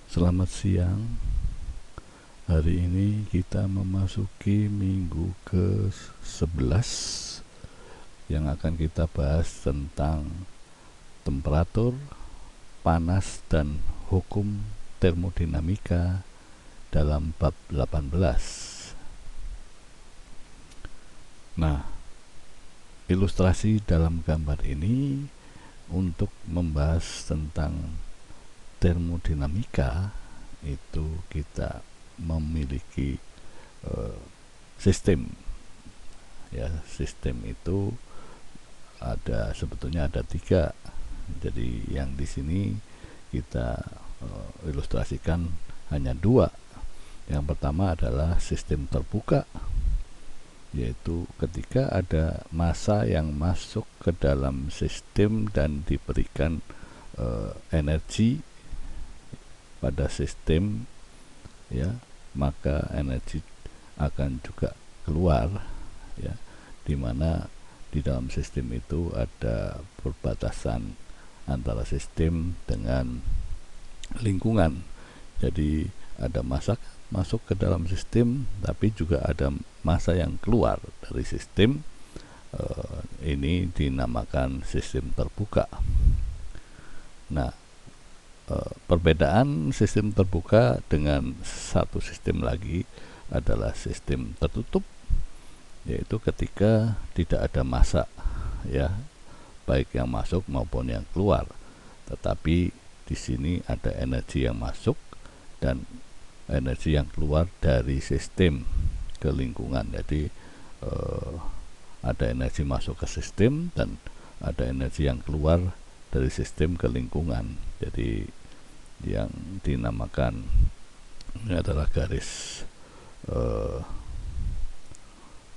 Selamat siang. Hari ini kita memasuki minggu ke-11 yang akan kita bahas tentang temperatur, panas, dan hukum termodinamika dalam bab 18. Nah, ilustrasi dalam gambar ini untuk membahas tentang termodinamika itu kita memiliki sistem. Ya, sistem itu sebetulnya ada 3. Jadi yang di sini kita ilustrasikan hanya 2. Yang pertama adalah sistem terbuka, yaitu ketika ada massa yang masuk ke dalam sistem dan diberikan energi pada sistem, ya, maka energi akan juga keluar, ya, di mana di dalam sistem itu ada perbatasan antara sistem dengan lingkungan. Jadi ada massa masuk ke dalam sistem, tapi juga ada massa yang keluar dari sistem. Ini dinamakan sistem terbuka. Nah, perbedaan sistem terbuka dengan satu sistem lagi adalah sistem tertutup, yaitu ketika tidak ada massa, ya, baik yang masuk maupun yang keluar, tetapi di sini ada energi yang masuk dan energi yang keluar dari sistem ke lingkungan. Jadi ada energi masuk ke sistem dan ada energi yang keluar dari sistem ke lingkungan. Jadi yang dinamakan ini adalah garis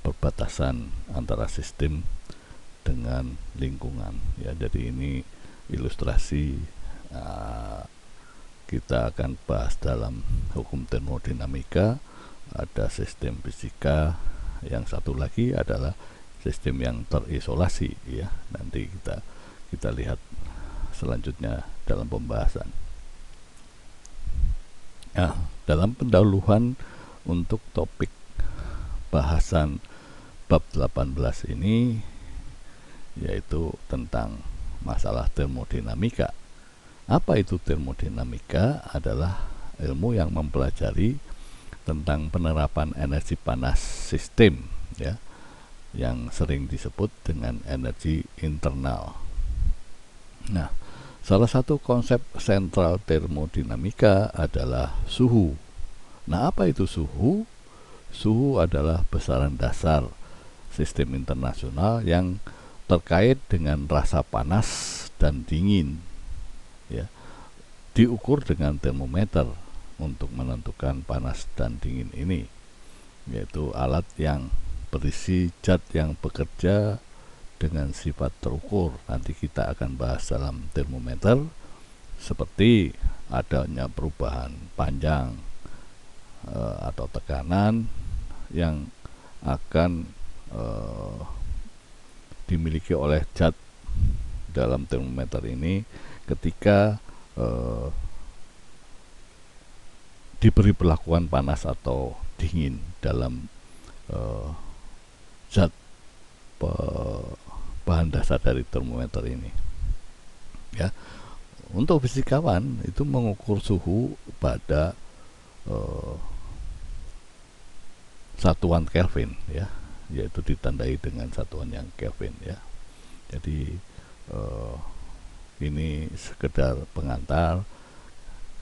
perbatasan antara sistem dengan lingkungan, ya. Jadi ini ilustrasi kita akan bahas dalam hukum termodinamika. Ada sistem fisika, yang satu lagi adalah sistem yang terisolasi, ya. Nanti kita lihat selanjutnya dalam pembahasan. Nah, dalam pendahuluan untuk topik bahasan bab 18 ini, yaitu tentang masalah termodinamika. Apa itu termodinamika? Adalah ilmu yang mempelajari tentang penerapan energi panas sistem, ya, yang sering disebut dengan energi internal. Nah, salah satu konsep sentral termodinamika adalah suhu. Nah, apa itu suhu? Suhu adalah besaran dasar sistem internasional yang terkait dengan rasa panas dan dingin, ya, diukur dengan termometer untuk menentukan panas dan dingin ini, yaitu alat yang berisi zat yang bekerja dengan sifat terukur. Nanti kita akan bahas dalam termometer, seperti adanya perubahan panjang atau tekanan yang akan dimiliki oleh zat dalam termometer ini ketika diberi perlakuan panas atau dingin dalam zat bahan dasar dari termometer ini, ya. Untuk fisikawan itu mengukur suhu pada satuan Kelvin, ya, yaitu ditandai dengan satuan yang Kelvin, ya. Jadi ini sekedar pengantar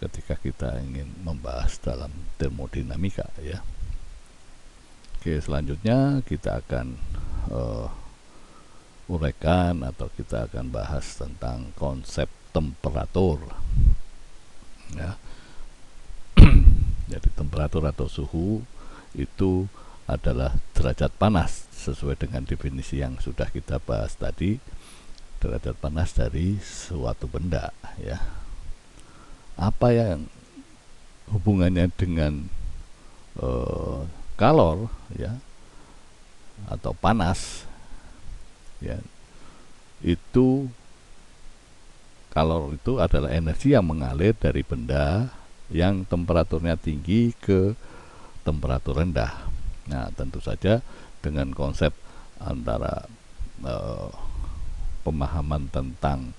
ketika kita ingin membahas dalam termodinamika, ya. Oke, selanjutnya kita akan uraikan atau kita akan bahas tentang konsep temperatur, ya. Jadi temperatur atau suhu itu adalah derajat panas sesuai dengan definisi yang sudah kita bahas tadi, derajat panas dari suatu benda, ya. Apa yang hubungannya dengan kalor, ya, atau panas, ya, itu kalor itu adalah energi yang mengalir dari benda yang temperaturnya tinggi ke temperatur rendah. Nah, tentu saja dengan konsep antara pemahaman tentang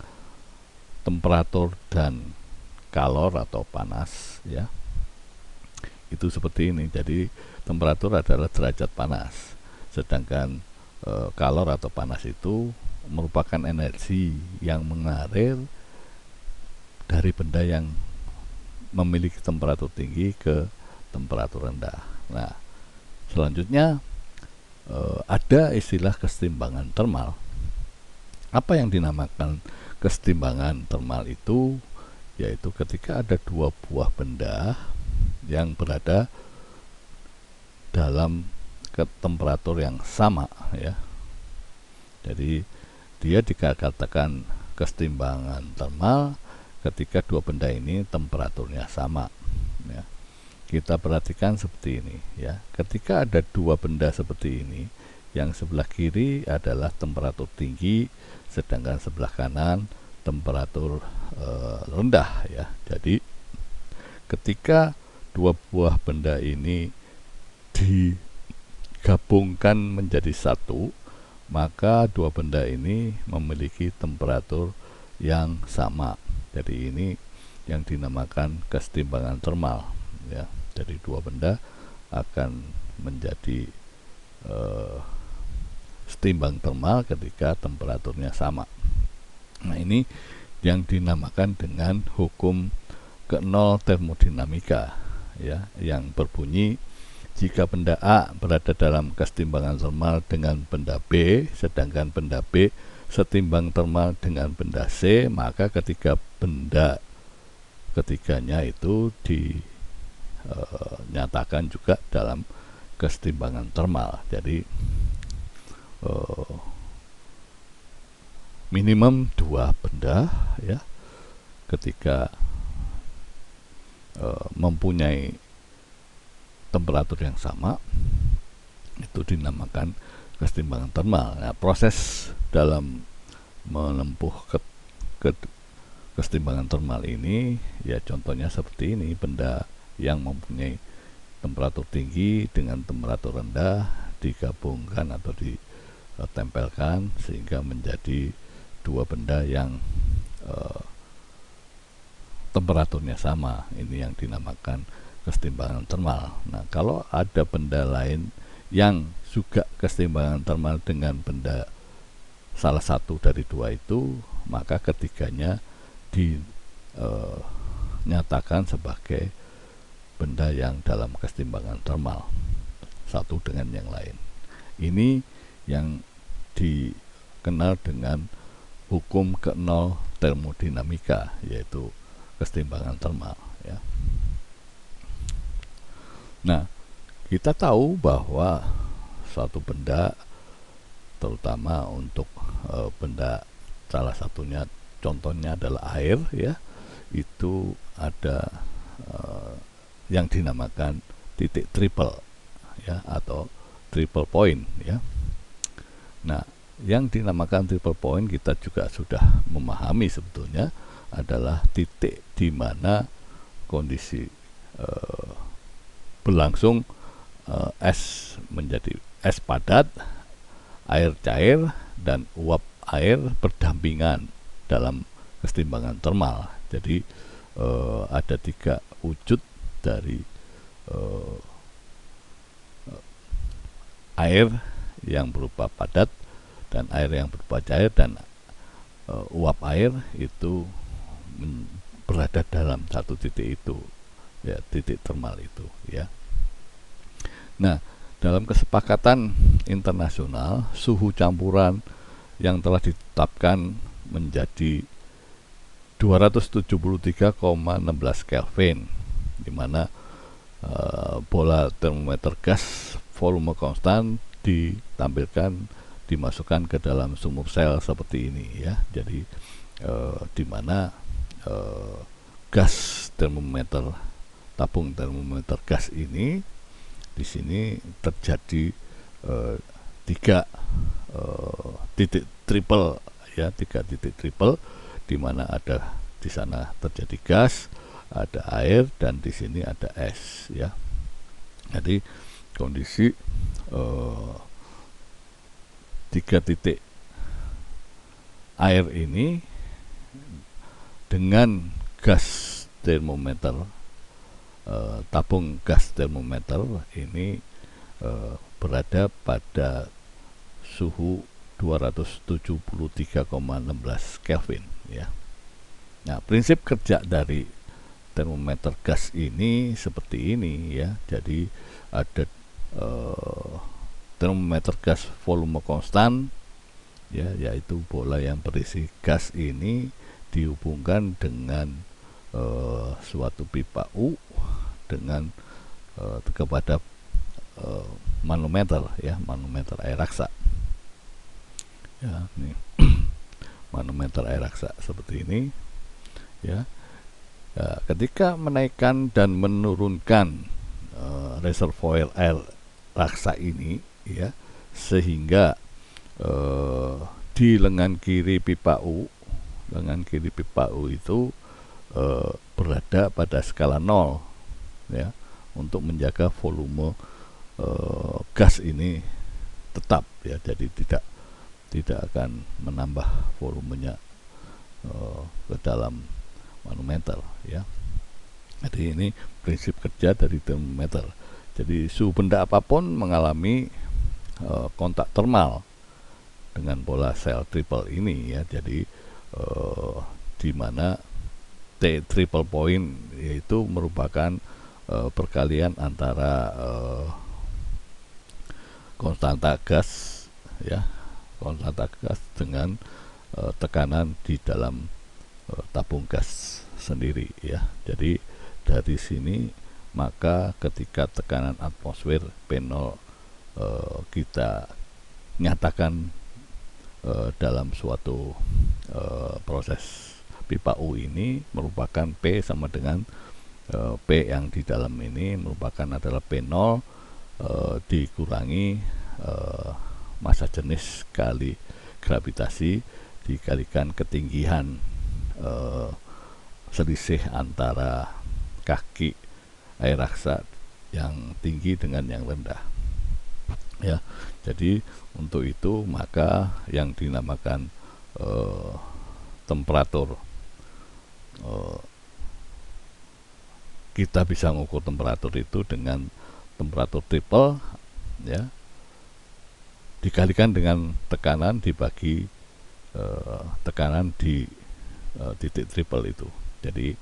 temperatur dan kalor atau panas, ya, itu seperti ini. Jadi temperatur adalah derajat panas, sedangkan kalor atau panas itu merupakan energi yang mengalir dari benda yang memiliki temperatur tinggi ke temperatur rendah. Nah, selanjutnya ada istilah kesetimbangan termal. Apa yang dinamakan kesetimbangan termal itu? Yaitu ketika ada dua buah benda yang berada dalam temperatur yang sama, ya. Jadi dia dikatakan kesetimbangan termal ketika dua benda ini temperaturnya sama, ya. Kita perhatikan seperti ini, ya. Ketika ada dua benda seperti ini, yang sebelah kiri adalah temperatur tinggi, sedangkan sebelah kanan temperatur rendah, ya. Jadi ketika dua buah benda ini digabungkan menjadi satu, maka dua benda ini memiliki temperatur yang sama. Jadi ini yang dinamakan kesetimbangan termal, ya. Jadi dua benda akan menjadi setimbang termal ketika temperaturnya sama. Nah, ini yang dinamakan dengan hukum ke-0 termodinamika, ya, yang berbunyi jika benda A berada dalam kesetimbangan termal dengan benda B, sedangkan benda B setimbang termal dengan benda C, maka ketika benda ketiganya itu dinyatakan juga dalam kesetimbangan termal. Jadi minimum dua benda, ya, ketika mempunyai temperatur yang sama, itu dinamakan kesetimbangan termal. Nah, proses dalam menempuh kesetimbangan termal ini, ya, contohnya seperti ini. Benda yang mempunyai temperatur tinggi dengan temperatur rendah digabungkan atau ditempelkan sehingga menjadi dua benda yang temperaturnya sama. Ini yang dinamakan kesetimbangan termal. Nah, kalau ada benda lain yang juga kesetimbangan termal dengan benda salah satu dari dua itu, maka ketiganya dinyatakan sebagai benda yang dalam kesetimbangan termal satu dengan yang lain. Ini yang dikenal dengan hukum ke-0 termodinamika, yaitu kesetimbangan termal, ya. Nah, kita tahu bahwa suatu benda, terutama untuk benda salah satunya contohnya adalah air, ya, itu ada yang dinamakan titik triple, ya, atau triple point, ya. Nah, yang dinamakan triple point kita juga sudah memahami sebetulnya adalah titik di mana kondisi berlangsung es menjadi es padat, air cair, dan uap air berdampingan dalam kesetimbangan termal. Jadi ada tiga wujud dari air yang berupa padat, dan air yang berupa cair, dan uap air itu berada dalam satu titik itu, ya, titik termal itu, ya. Nah, dalam kesepakatan internasional, suhu campuran yang telah ditetapkan menjadi 273,16 Kelvin, di mana bola termometer gas volume konstan dimasukkan ke dalam sumur sel seperti ini, ya. Jadi di mana gas termometer, tabung termometer gas ini, di sini terjadi tiga titik triple, ya, tiga titik triple, di mana ada di sana terjadi gas, ada air, dan di sini ada es ya. Jadi kondisi 3 titik air ini dengan gas termometer, tabung gas termometer ini berada pada suhu 273,16 Kelvin ya. Nah, prinsip kerja dari termometer gas ini seperti ini ya. Jadi ada termometer gas volume konstan ya, yaitu bola yang berisi gas ini dihubungkan dengan suatu pipa U dengan kepada manometer ya, manometer air raksa ya. Ini manometer air raksa seperti ini ya. Ketika menaikkan dan menurunkan reservoir air raksa ini ya, sehingga di lengan kiri pipa U itu berada pada skala 0 ya, untuk menjaga volume gas ini tetap ya, jadi tidak akan menambah volumenya ke dalam manometer ya. Jadi ini prinsip kerja dari termometer. Jadi suhu benda apapun mengalami kontak termal dengan bola sel triple ini ya. Jadi di mana T triple point yaitu merupakan perkalian antara konstanta gas ya, konstanta gas dengan tekanan di dalam tabung gas sendiri ya. Jadi dari sini maka ketika tekanan atmosfer P0 kita nyatakan dalam suatu proses pipa U ini merupakan P sama dengan P yang di dalam ini merupakan adalah P0 dikurangi massa jenis kali gravitasi dikalikan ketinggian selisih antara kaki air raksa yang tinggi dengan yang rendah ya. Jadi untuk itu maka yang dinamakan temperatur, kita bisa mengukur temperatur itu dengan temperatur triple ya, dikalikan dengan tekanan dibagi tekanan di titik triple itu. Jadi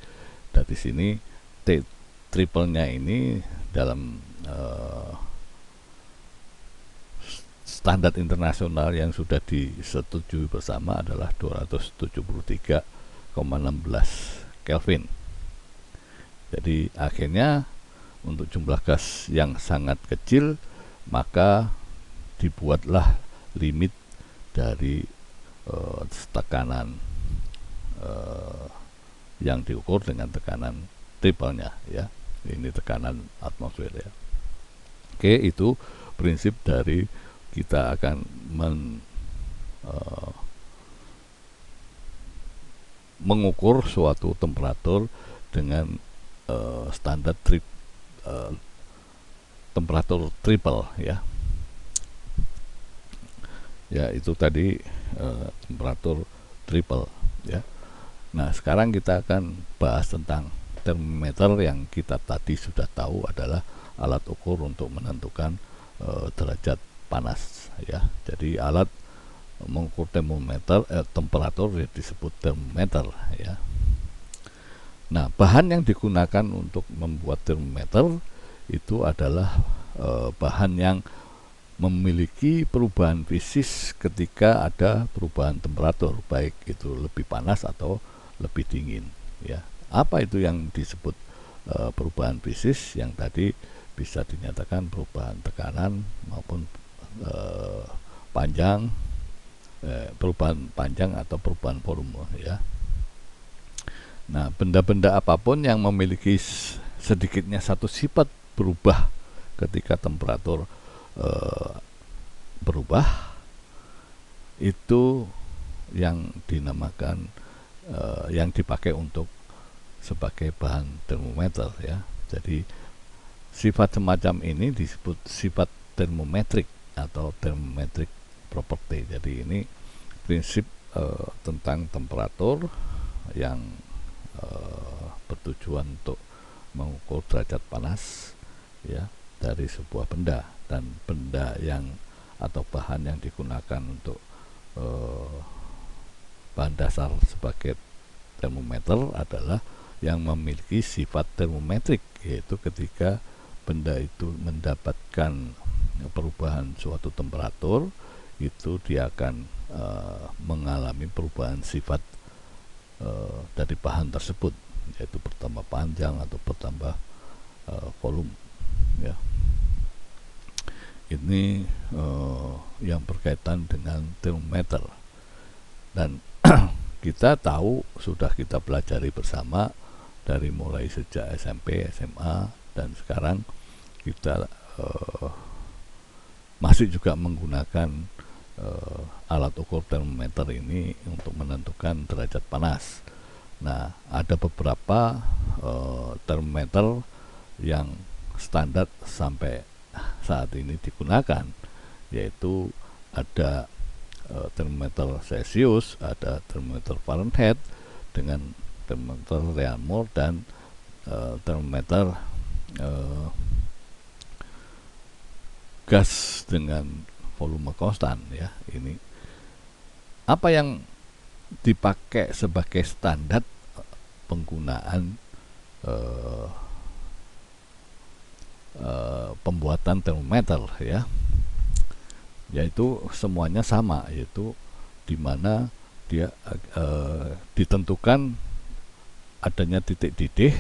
dari sini T triple-nya ini dalam standar internasional yang sudah disetujui bersama adalah 273,16 Kelvin. Jadi akhirnya untuk jumlah gas yang sangat kecil maka dibuatlah limit dari tekanan yang diukur dengan tekanan triple-nya ya. Ini tekanan atmosfer ya. Oke, itu prinsip dari kita akan mengukur suatu temperatur dengan standar temperatur triple ya. Ya, itu tadi temperatur triple ya. Nah, sekarang kita akan bahas tentang termometer yang kita tadi sudah tahu adalah alat ukur untuk menentukan derajat panas ya. Jadi alat mengukur termometer temperatur disebut termometer ya. Nah, bahan yang digunakan untuk membuat termometer itu adalah bahan yang memiliki perubahan fisis ketika ada perubahan temperatur, baik itu lebih panas atau lebih dingin ya. Apa itu yang disebut perubahan fisis? Yang tadi bisa dinyatakan perubahan tekanan maupun panjang, perubahan panjang atau perubahan volume ya. Nah, benda-benda apapun yang memiliki sedikitnya satu sifat berubah ketika temperatur berubah itu yang dinamakan yang dipakai untuk sebagai bahan termometer ya. Jadi sifat semacam ini disebut sifat termometrik atau thermometric property. Jadi ini prinsip tentang temperatur yang bertujuan untuk mengukur derajat panas ya dari sebuah benda, dan benda yang atau bahan yang digunakan untuk bahan dasar sebagai termometer adalah yang memiliki sifat termometrik, yaitu ketika benda itu mendapatkan perubahan suatu temperatur, itu dia akan mengalami perubahan sifat dari bahan tersebut, yaitu bertambah panjang atau bertambah volume ya. Ini yang berkaitan dengan termometer, dan kita tahu, sudah kita pelajari bersama dari mulai sejak SMP, SMA, dan sekarang kita masih juga menggunakan alat ukur termometer ini untuk menentukan derajat panas. Nah, ada beberapa termometer yang standar sampai saat ini digunakan, yaitu ada termometer Celsius, ada termometer Fahrenheit dengan termometer Reaumur, dan termometer gas dengan volume konstan ya. Ini apa yang dipakai sebagai standar penggunaan pembuatan termometer ya, yaitu semuanya sama, yaitu dimana dia ditentukan adanya titik didih,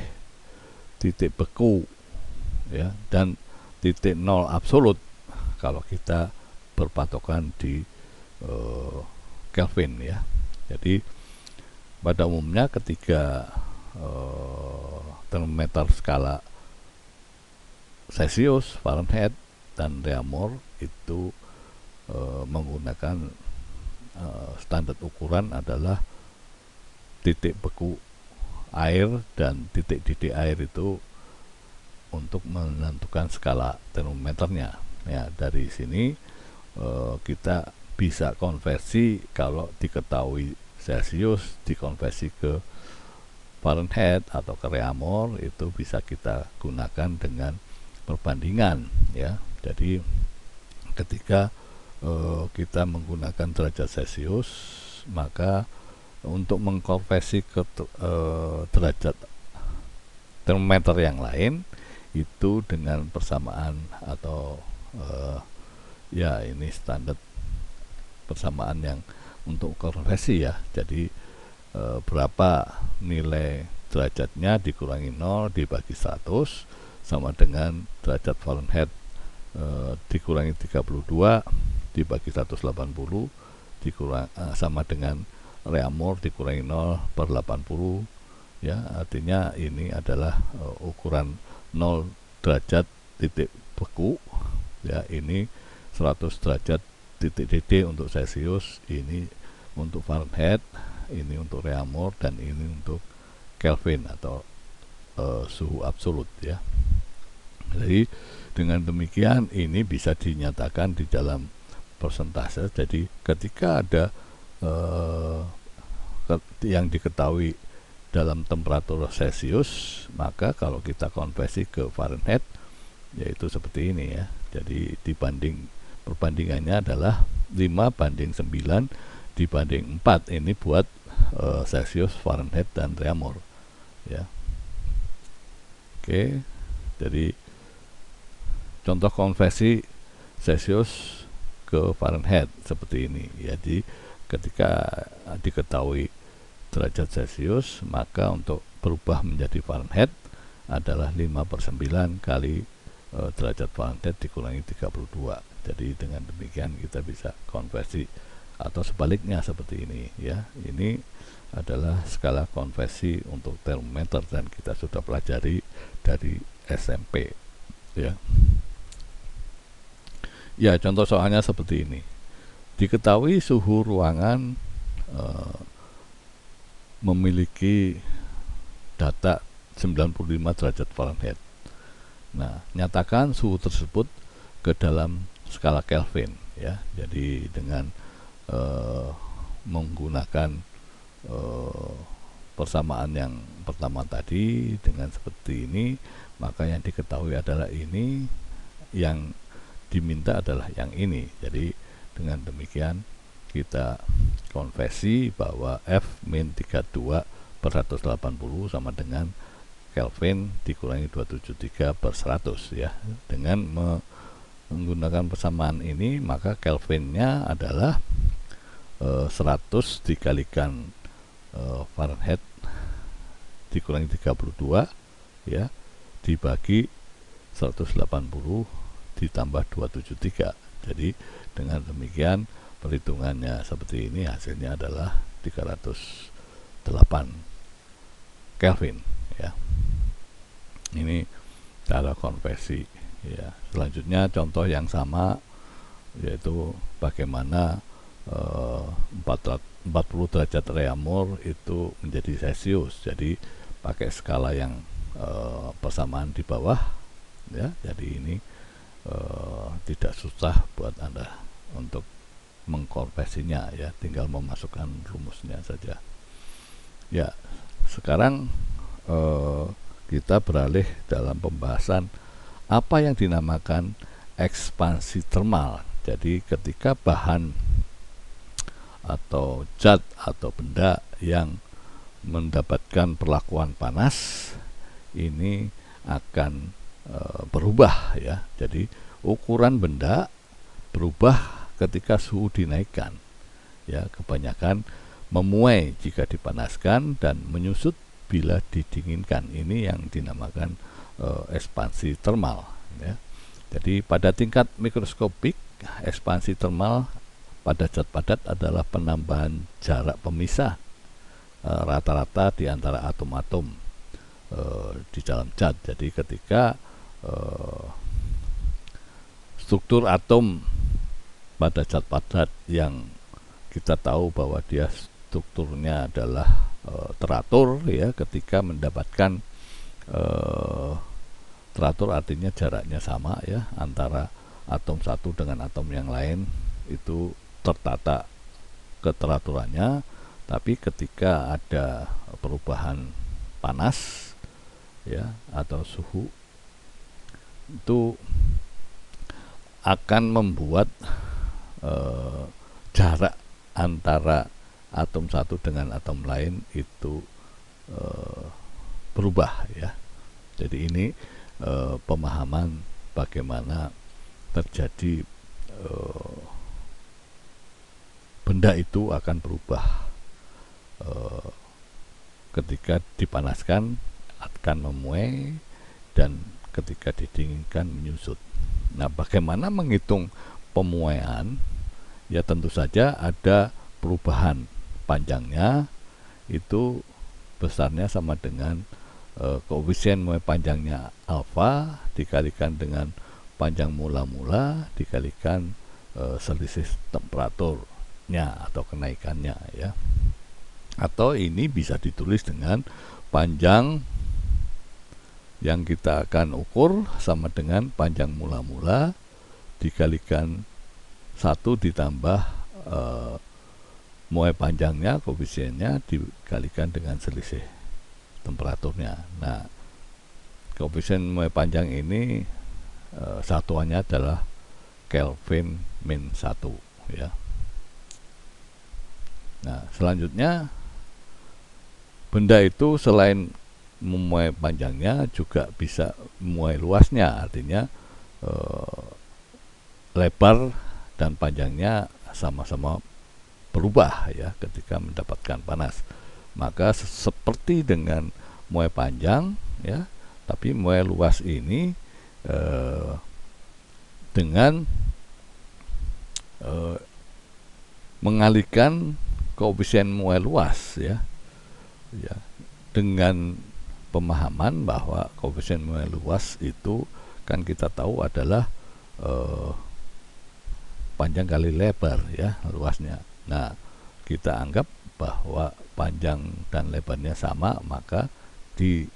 titik beku ya, dan titik nol absolut kalau kita berpatokan di Kelvin ya. Jadi pada umumnya ketika termometer skala Celsius, Fahrenheit, dan Reaumur itu menggunakan standar ukuran adalah titik beku air dan titik didih air itu untuk menentukan skala termometernya ya. Dari sini kita bisa konversi, kalau diketahui Celsius dikonversi ke Fahrenheit atau ke Reaumur, itu bisa kita gunakan dengan perbandingan ya. Jadi ketika kita menggunakan derajat Celsius, maka untuk mengkonversi ke derajat termometer yang lain itu dengan persamaan atau ya ini standar persamaan yang untuk konversi ya. Jadi berapa nilai derajatnya dikurangi 0 dibagi 100 sama dengan derajat Fahrenheit dikurangi 32 dibagi 180 dikurang sama dengan Reaumur dikurangi 0 per 80 ya. Artinya ini adalah ukuran 0 derajat titik beku ya, ini 100 derajat titik didih untuk Celsius, ini untuk Fahrenheit, ini untuk Reaumur, dan ini untuk Kelvin atau suhu absolut ya. Jadi dengan demikian ini bisa dinyatakan di dalam persentase. Jadi ketika ada yang diketahui dalam temperatur Celsius, maka kalau kita konversi ke Fahrenheit yaitu seperti ini ya. Jadi perbandingannya adalah 5:9 dibanding 4, ini buat Celsius, Fahrenheit, dan Reaumur ya. Oke, jadi contoh konversi Celsius ke Fahrenheit seperti ini. Jadi ketika diketahui derajat Celsius, maka untuk berubah menjadi Fahrenheit adalah 5/9 kali derajat Fahrenheit dikurangi 32. Jadi dengan demikian kita bisa konversi, atau sebaliknya seperti ini ya. Ini adalah skala konversi untuk termometer dan kita sudah pelajari dari SMP ya. Ya, contoh soalnya seperti ini. Diketahui suhu ruangan memiliki data 95 derajat Fahrenheit. Nah, nyatakan suhu tersebut ke dalam skala Kelvin ya. Jadi dengan menggunakan persamaan yang pertama tadi dengan seperti ini, maka yang diketahui adalah ini, yang diminta adalah yang ini. Jadi dengan demikian kita konversi bahwa F-32 per 180 sama dengan Kelvin dikurangi 273/100 ya. Dengan menggunakan persamaan ini, maka Kelvinnya adalah 100 dikalikan Fahrenheit dikurangi 32 ya, dibagi 180 ditambah 273. Jadi dengan demikian perhitungannya seperti ini, hasilnya adalah 308 Kelvin ya. Ini cara konversi ya. Selanjutnya contoh yang sama, yaitu bagaimana 40 derajat Reaumur itu menjadi Celsius. Jadi pakai skala yang persamaan di bawah ya. Jadi ini tidak susah buat Anda untuk mengkonversinya ya, tinggal memasukkan rumusnya saja. Ya, sekarang kita beralih dalam pembahasan apa yang dinamakan ekspansi termal. Jadi ketika bahan atau zat atau benda yang mendapatkan perlakuan panas ini akan berubah ya. Jadi ukuran benda berubah ketika suhu dinaikkan ya. Kebanyakan memuai jika dipanaskan dan menyusut bila didinginkan. Ini yang dinamakan ekspansi termal ya. Jadi pada tingkat mikroskopik, ekspansi termal pada zat padat adalah penambahan jarak pemisah rata-rata di antara atom-atom di dalam zat. Jadi ketika struktur atom pada zat padat yang kita tahu bahwa dia strukturnya adalah teratur ya, ketika mendapatkan teratur artinya jaraknya sama ya antara atom satu dengan atom yang lain, itu tertata keteraturannya. Tapi ketika ada perubahan panas ya atau suhu, itu akan membuat jarak antara atom satu dengan atom lain itu berubah ya. Jadi ini pemahaman bagaimana terjadi benda itu akan berubah ketika dipanaskan akan memuai dan ketika didinginkan menyusut. Nah, bagaimana menghitung pemuaian? Ya tentu saja ada perubahan panjangnya, itu besarnya sama dengan koefisien muai panjangnya alfa dikalikan dengan panjang mula-mula dikalikan selisih temperaturnya atau kenaikannya ya. Atau ini bisa ditulis dengan panjang yang kita akan ukur sama dengan panjang mula-mula dikalikan 1 ditambah muai panjangnya, koefisiennya dikalikan dengan selisih temperaturnya. Nah, koefisien muai panjang ini satuannya adalah Kelvin min 1 ya. Nah, selanjutnya benda itu selain memuai panjangnya juga bisa memuai luasnya, artinya lebar dan panjangnya sama-sama berubah ya ketika mendapatkan panas. Maka seperti dengan muai panjang ya, tapi muai luas ini dengan mengalihkan koefisien muai luas ya, dengan pemahaman bahwa koefisien muai luas itu kan kita tahu adalah panjang kali lebar ya luasnya. Nah, kita anggap bahwa panjang dan lebarnya sama, maka Jadi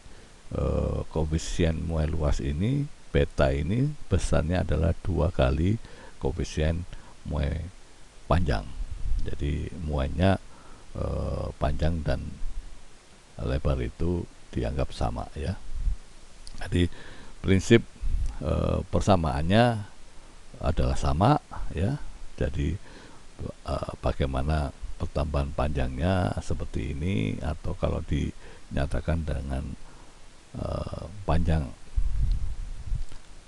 koefisien muai luas ini, beta ini besarnya adalah 2 kali koefisien muai panjang. Jadi muainya panjang dan lebar itu dianggap sama ya. Jadi prinsip persamaannya adalah sama ya. Jadi bagaimana pertambahan panjangnya seperti ini, atau kalau dinyatakan dengan panjang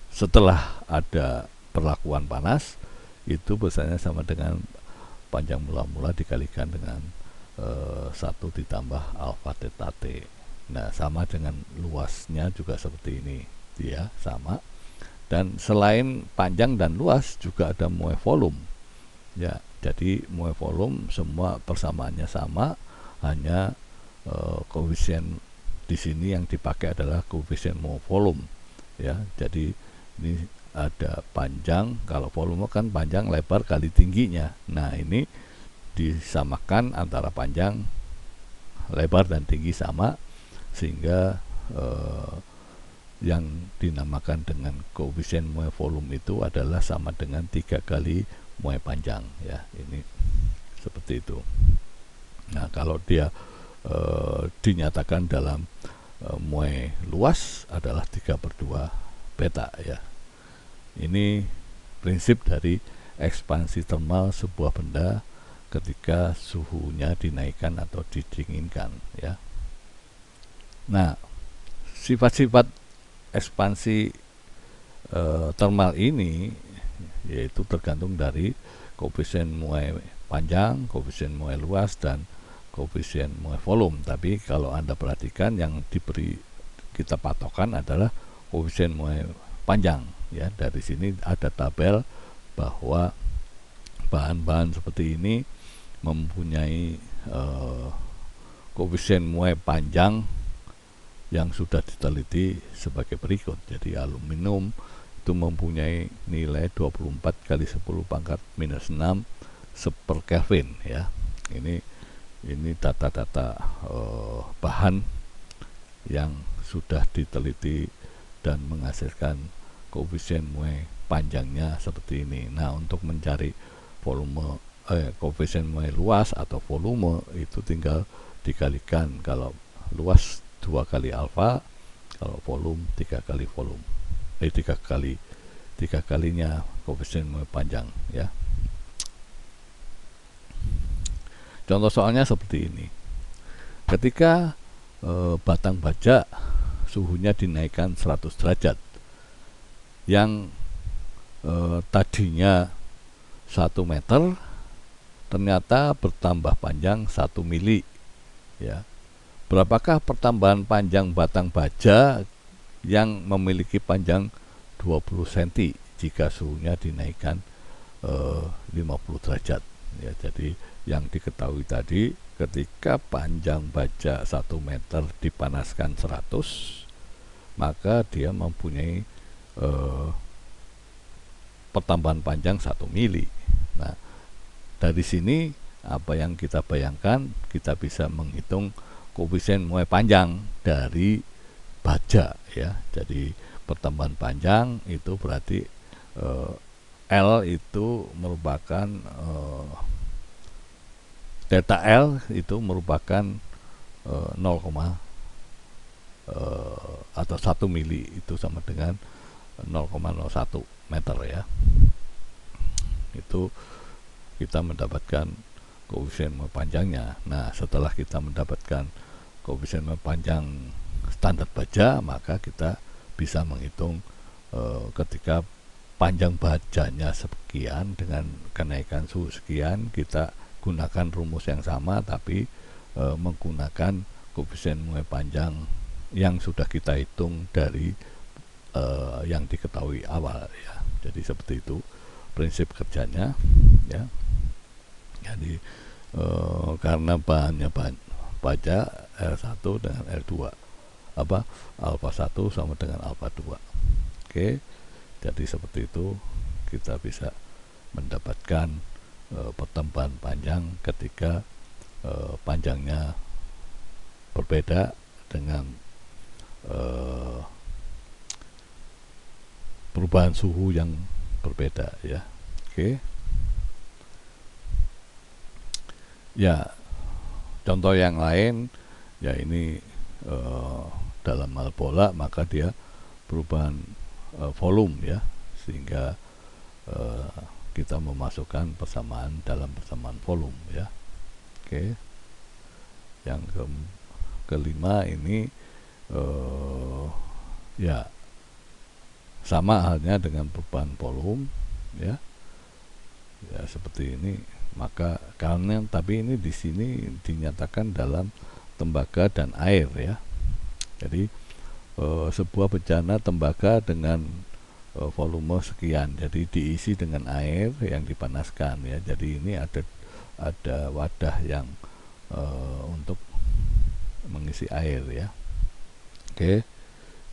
setelah ada perlakuan panas, itu besarnya sama dengan panjang mula-mula dikalikan dengan 1 ditambah alfa theta t. Nah, sama dengan luasnya juga seperti ini, dia sama. Dan selain panjang dan luas juga ada muai volume ya. Jadi muai volume semua persamaannya sama, hanya koefisien di sini yang dipakai adalah koefisien muai volume ya. Jadi ini ada panjang, kalau volume kan panjang lebar kali tingginya. Nah, ini disamakan antara panjang, lebar dan tinggi sama, sehingga yang dinamakan dengan koefisien muai volume itu adalah sama dengan 3 kali muai panjang ya. Ini seperti itu. Nah, kalau dia dinyatakan dalam muai luas adalah 3/2 beta ya. Ini prinsip dari ekspansi termal sebuah benda ketika suhunya dinaikkan atau didinginkan ya. Nah, sifat-sifat ekspansi termal ini yaitu tergantung dari koefisien muai panjang, koefisien muai luas, dan koefisien muai volume. Tapi kalau Anda perhatikan, yang diberi kita patokan adalah koefisien muai panjang ya. Dari sini ada tabel bahwa bahan-bahan seperti ini mempunyai koefisien muai panjang yang sudah diteliti sebagai berikut. Jadi aluminium itu mempunyai nilai 24 kali 10 pangkat minus 6 per Kelvin ya. Ini data-data bahan yang sudah diteliti dan menghasilkan koefisien muai panjangnya seperti ini. Nah, untuk mencari volume koefisien muai luas atau volume itu tinggal dikalikan. Kalau luas 2 kali alfa, kalau volume 3 kali volume. 3 kalinya koefisien muai panjang ya. Contoh soalnya seperti ini. Ketika batang baja suhunya dinaikkan 100 derajat, yang tadinya 1 meter ternyata bertambah panjang 1 mili ya. Berapakah pertambahan panjang batang baja yang memiliki panjang 20 cm jika suhunya dinaikkan 50 derajat ya. Jadi yang diketahui tadi, ketika panjang baja 1 meter dipanaskan 100, maka dia mempunyai pertambahan panjang 1 mili. Nah, dari sini apa yang kita bayangkan, kita bisa menghitung koefisien muai panjang dari baja ya. Jadi pertambahan panjang itu berarti L itu merupakan delta L itu merupakan 0, atau 1 mili itu sama dengan 0,01 meter ya. Itu kita mendapatkan koefisien muai panjangnya. Nah, setelah kita mendapatkan koefisien muai panjang standar baja, maka kita bisa menghitung ketika panjang bajanya sekian dengan kenaikan suhu sekian, kita gunakan rumus yang sama tapi menggunakan koefisien muai panjang yang sudah kita hitung dari yang diketahui awal ya. Jadi seperti itu prinsip kerjanya ya. Jadi karena bahannya baja L1 dengan L2, alfa 1 sama dengan alfa 2. Oke. Jadi seperti itu kita bisa mendapatkan pertambahan panjang ketika panjangnya berbeda dengan perubahan suhu yang berbeda ya. Oke. Ya, contoh yang lain ya ini dalam hal bola, maka dia perubahan volume ya, sehingga kita memasukkan persamaan dalam persamaan volume ya. Oke. Yang kelima ini ya sama halnya dengan perubahan volume ya. Ya seperti ini, maka karena tapi ini di sini dinyatakan dalam tembaga dan air ya. Jadi sebuah bejana tembaga dengan volume sekian, jadi diisi dengan air yang dipanaskan ya. Jadi ini ada wadah yang untuk mengisi air ya. Oke,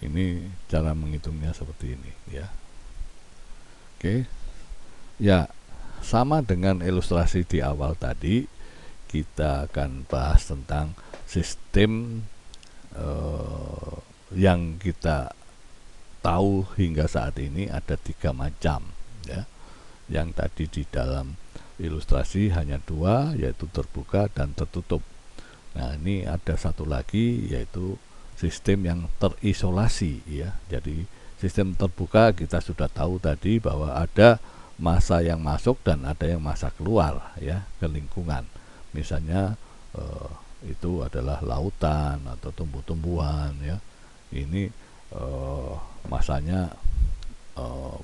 ini cara menghitungnya seperti ini ya. Oke, ya sama dengan ilustrasi di awal tadi, kita akan bahas tentang sistem yang kita tahu hingga saat ini ada 3 macam ya. Yang tadi di dalam ilustrasi hanya 2, yaitu terbuka dan tertutup. Nah ini ada satu lagi, yaitu sistem yang terisolasi ya. Jadi sistem terbuka kita sudah tahu tadi bahwa ada massa yang masuk dan ada yang massa keluar ya ke lingkungan. Misalnya itu adalah lautan atau tumbuh-tumbuhan ya. Ini massanya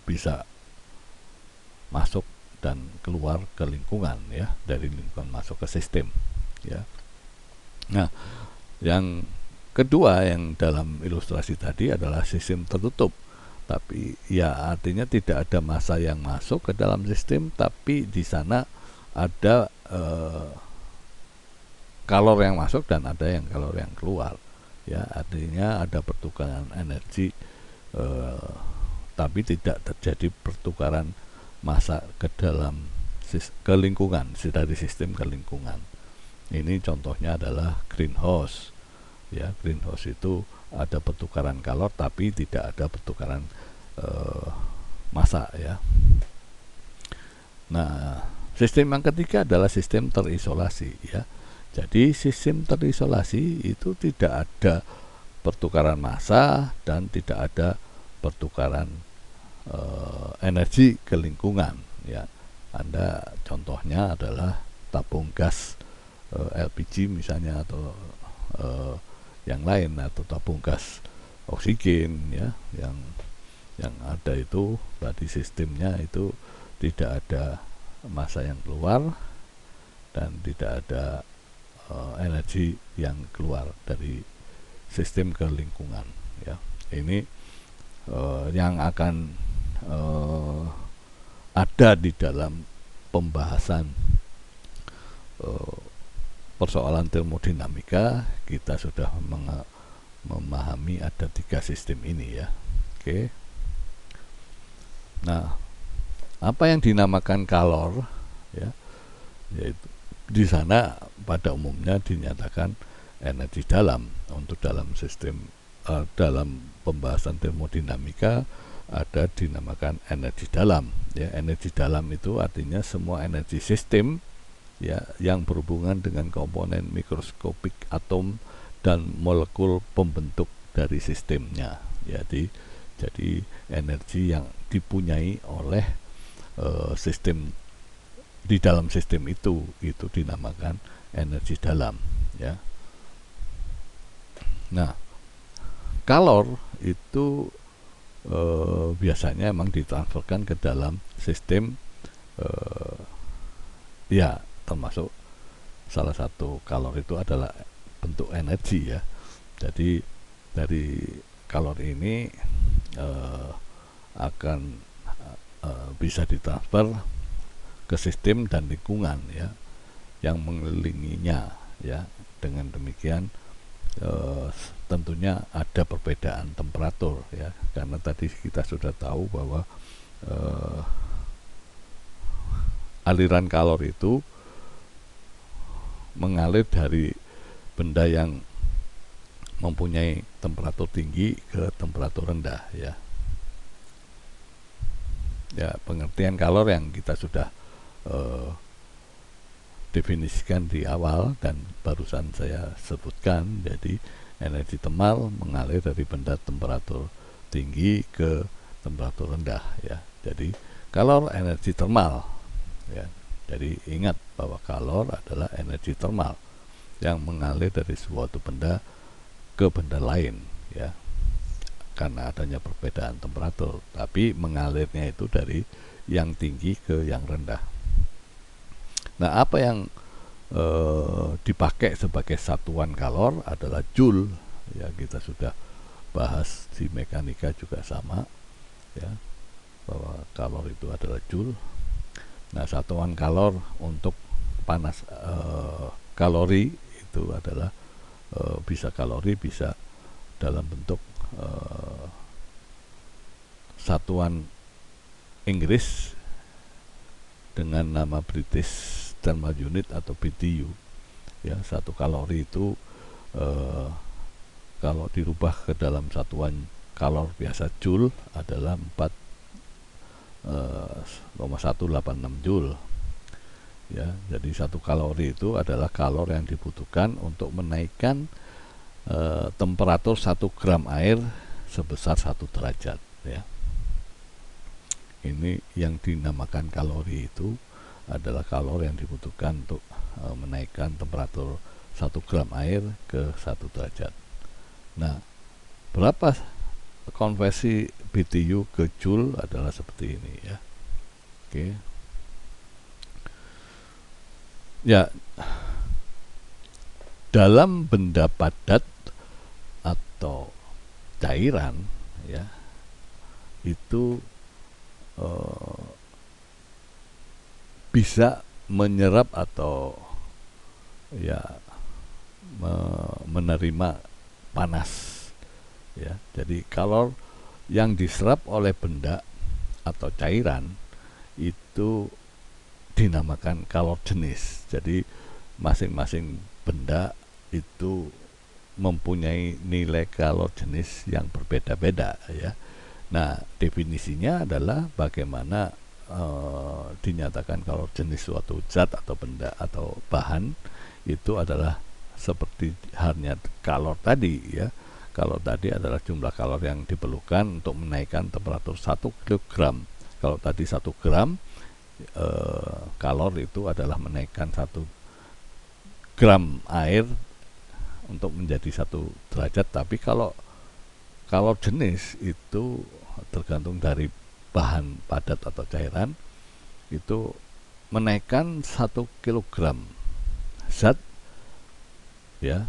bisa masuk dan keluar ke lingkungan ya, dari lingkungan masuk ke sistem ya. Nah, yang kedua yang dalam ilustrasi tadi adalah sistem tertutup. Tapi ya artinya tidak ada massa yang masuk ke dalam sistem, tapi di sana ada kalor yang masuk dan ada yang kalor yang keluar ya. Artinya ada pertukaran energi, tapi tidak terjadi pertukaran massa ke dalam ke lingkungan, dari sistem ke lingkungan. Ini contohnya adalah greenhouse ya. Greenhouse itu ada pertukaran kalor tapi tidak ada pertukaran massa ya. Nah, sistem yang ketiga adalah sistem terisolasi ya. Jadi sistem terisolasi itu tidak ada pertukaran massa dan tidak ada pertukaran energi ke lingkungan ya. Anda contohnya adalah tabung gas LPG misalnya, atau yang lain, atau tabung gas oksigen ya, yang ada itu berarti sistemnya itu tidak ada massa yang keluar dan tidak ada energi yang keluar dari sistem ke lingkungan ya. Ini yang akan ada di dalam pembahasan persoalan termodinamika. Kita sudah memahami ada 3 sistem ini ya. Oke. Nah, apa yang dinamakan kalor ya, yaitu di sana pada umumnya dinyatakan energi dalam. Untuk dalam sistem dalam pembahasan termodinamika ada dinamakan energi dalam ya. Energi dalam itu artinya semua energi sistem ya yang berhubungan dengan komponen mikroskopik atom dan molekul pembentuk dari sistemnya. Jadi energi yang dipunyai oleh sistem, di dalam sistem itu dinamakan energi dalam ya. Nah, kalor itu biasanya emang ditransferkan ke dalam sistem ya, termasuk salah satu kalor itu adalah bentuk energi ya. Jadi dari kalor ini akan bisa ditransfer ke sistem dan lingkungan ya yang mengelilinginya ya. Dengan demikian tentunya ada perbedaan temperatur ya, karena tadi kita sudah tahu bahwa aliran kalor itu mengalir dari benda yang mempunyai temperatur tinggi ke temperatur rendah ya. Ya, pengertian kalor yang kita sudah definisikan di awal dan barusan saya sebutkan. Jadi energi thermal mengalir dari benda temperatur tinggi ke temperatur rendah, ya. Jadi kalor energi thermal, ya. Jadi ingat bahwa kalor adalah energi thermal yang mengalir dari suatu benda ke benda lain, ya, karena adanya perbedaan temperatur, tapi mengalirnya itu dari yang tinggi ke yang rendah. Nah, apa yang dipakai sebagai satuan kalor adalah joule, ya. Kita sudah bahas di mekanika juga sama, ya, bahwa kalor itu adalah joule. Nah, satuan kalor untuk panas, kalori itu adalah bisa kalori, bisa dalam bentuk satuan Inggris dengan nama British Thermal Unit atau BTU, ya. 1 kalori itu kalau dirubah ke dalam satuan kalor biasa joule adalah 4,186 joule, ya. Jadi 1 kalori itu adalah kalor yang dibutuhkan untuk menaikkan temperatur 1 gram air sebesar 1 derajat, ya. Ini yang dinamakan kalori, itu adalah kalor yang dibutuhkan untuk menaikkan temperatur 1 gram air ke 1 derajat. Nah, berapa konversi BTU ke joule adalah seperti ini, ya. Oke. Ya, dalam benda padat atau cairan, ya, itu bisa menyerap atau, ya, menerima panas, ya. Jadi kalor yang diserap oleh benda atau cairan itu dinamakan kalor jenis. Jadi masing-masing benda itu mempunyai nilai kalor jenis yang berbeda-beda, ya. Nah, definisinya adalah bagaimana dinyatakan kalor jenis suatu zat atau benda atau bahan itu adalah seperti halnya kalor tadi, ya. Kalor tadi adalah jumlah kalor yang diperlukan untuk menaikkan temperatur 1 kg. Kalau tadi 1 gram, kalor itu adalah menaikkan 1 gram air untuk menjadi 1 derajat. Tapi kalau kalor jenis itu tergantung dari bahan padat atau cairan, itu menaikkan 1 kilogram zat, ya,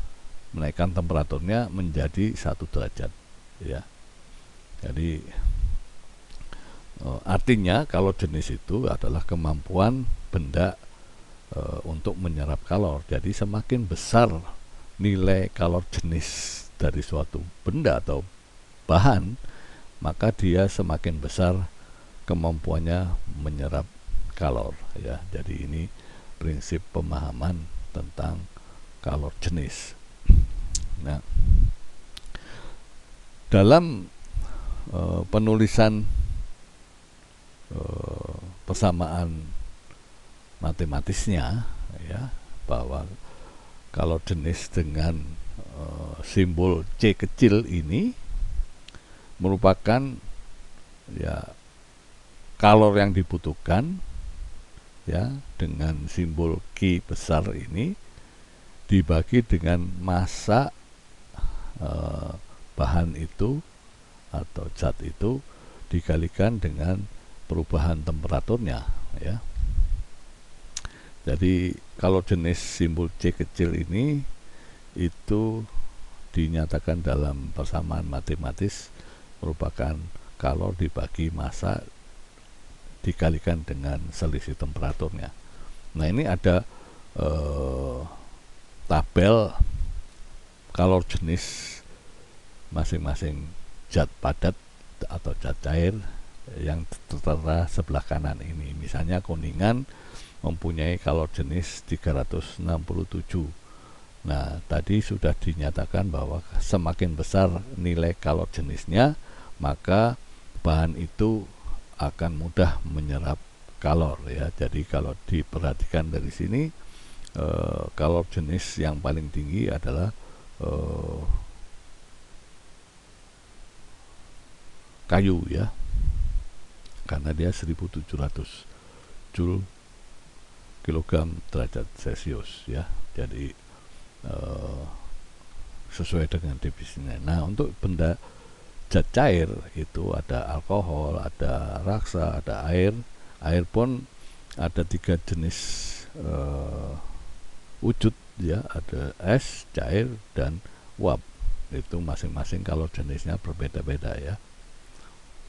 menaikkan temperaturnya menjadi 1 derajat, ya. Jadi artinya kalor jenis itu adalah kemampuan benda untuk menyerap kalor. Jadi semakin besar nilai kalor jenis dari suatu benda atau bahan, maka dia semakin besar kemampuannya menyerap kalor, ya. Jadi ini prinsip pemahaman tentang kalor jenis. Nah, dalam penulisan persamaan matematisnya, ya, bahwa kalor jenis dengan simbol C kecil ini merupakan, ya, kalor yang dibutuhkan, ya, dengan simbol Q besar ini dibagi dengan massa bahan itu atau zat itu dikalikan dengan perubahan temperaturnya, ya. Jadi kalau jenis simbol C kecil ini itu dinyatakan dalam persamaan matematis merupakan kalor dibagi massa dikalikan dengan selisih temperaturnya. Nah, ini ada tabel kalor jenis masing-masing zat padat atau zat cair yang tertera sebelah kanan ini. Misalnya kuningan mempunyai kalor jenis 367. Nah, tadi sudah dinyatakan bahwa semakin besar nilai kalor jenisnya, maka bahan itu akan mudah menyerap kalor ya. Jadi kalau diperhatikan dari sini, kalor jenis yang paling tinggi adalah kayu ya, karena dia 1700 Joule kilogram derajat Celcius ya. Jadi sesuai dengan definisinya. Nah, untuk benda zat cair itu ada alkohol, ada raksa, ada air. Air pun ada 3 jenis wujud ya, ada es, cair, dan uap. Itu masing-masing kalau jenisnya berbeda-beda ya.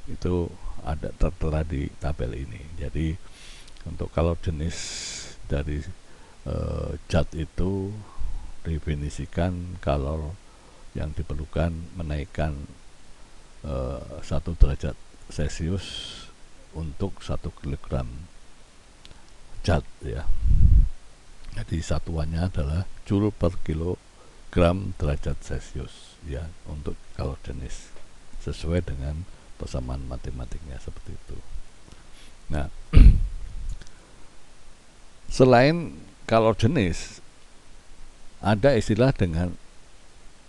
Itu ada tertera di tabel ini. Jadi untuk kalau jenis dari zat itu definisikan kalor yang diperlukan menaikkan 1 derajat Celcius untuk 1 kilogram zat ya. Jadi satuannya adalah Joule per kilogram derajat Celcius ya, untuk kalor jenis sesuai dengan persamaan matematiknya seperti itu. Nah, selain kalor jenis, ada istilah dengan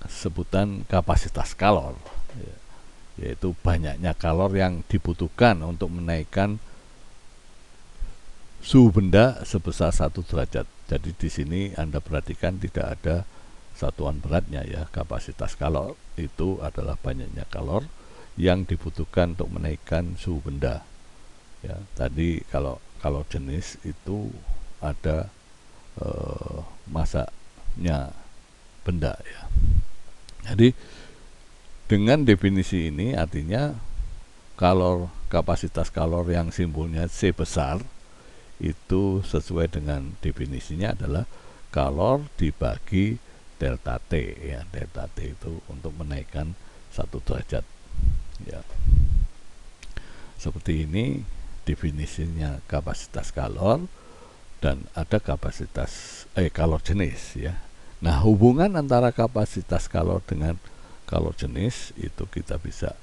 sebutan kapasitas kalor ya, yaitu banyaknya kalor yang dibutuhkan untuk menaikkan suhu benda sebesar 1 derajat. Jadi di sini Anda perhatikan tidak ada satuan beratnya ya. Kapasitas kalor itu adalah banyaknya kalor yang dibutuhkan untuk menaikkan suhu benda ya. Tadi kalau jenis itu ada masanya benda ya. Jadi dengan definisi ini artinya kapasitas kalor yang simbolnya C besar itu sesuai dengan definisinya adalah kalor dibagi delta T ya. Delta T itu untuk menaikkan 1 derajat ya. Seperti ini definisinya kapasitas kalor, dan ada kapasitas kalor jenis ya. Nah, hubungan antara kapasitas kalor dengan kalor jenis itu kita bisa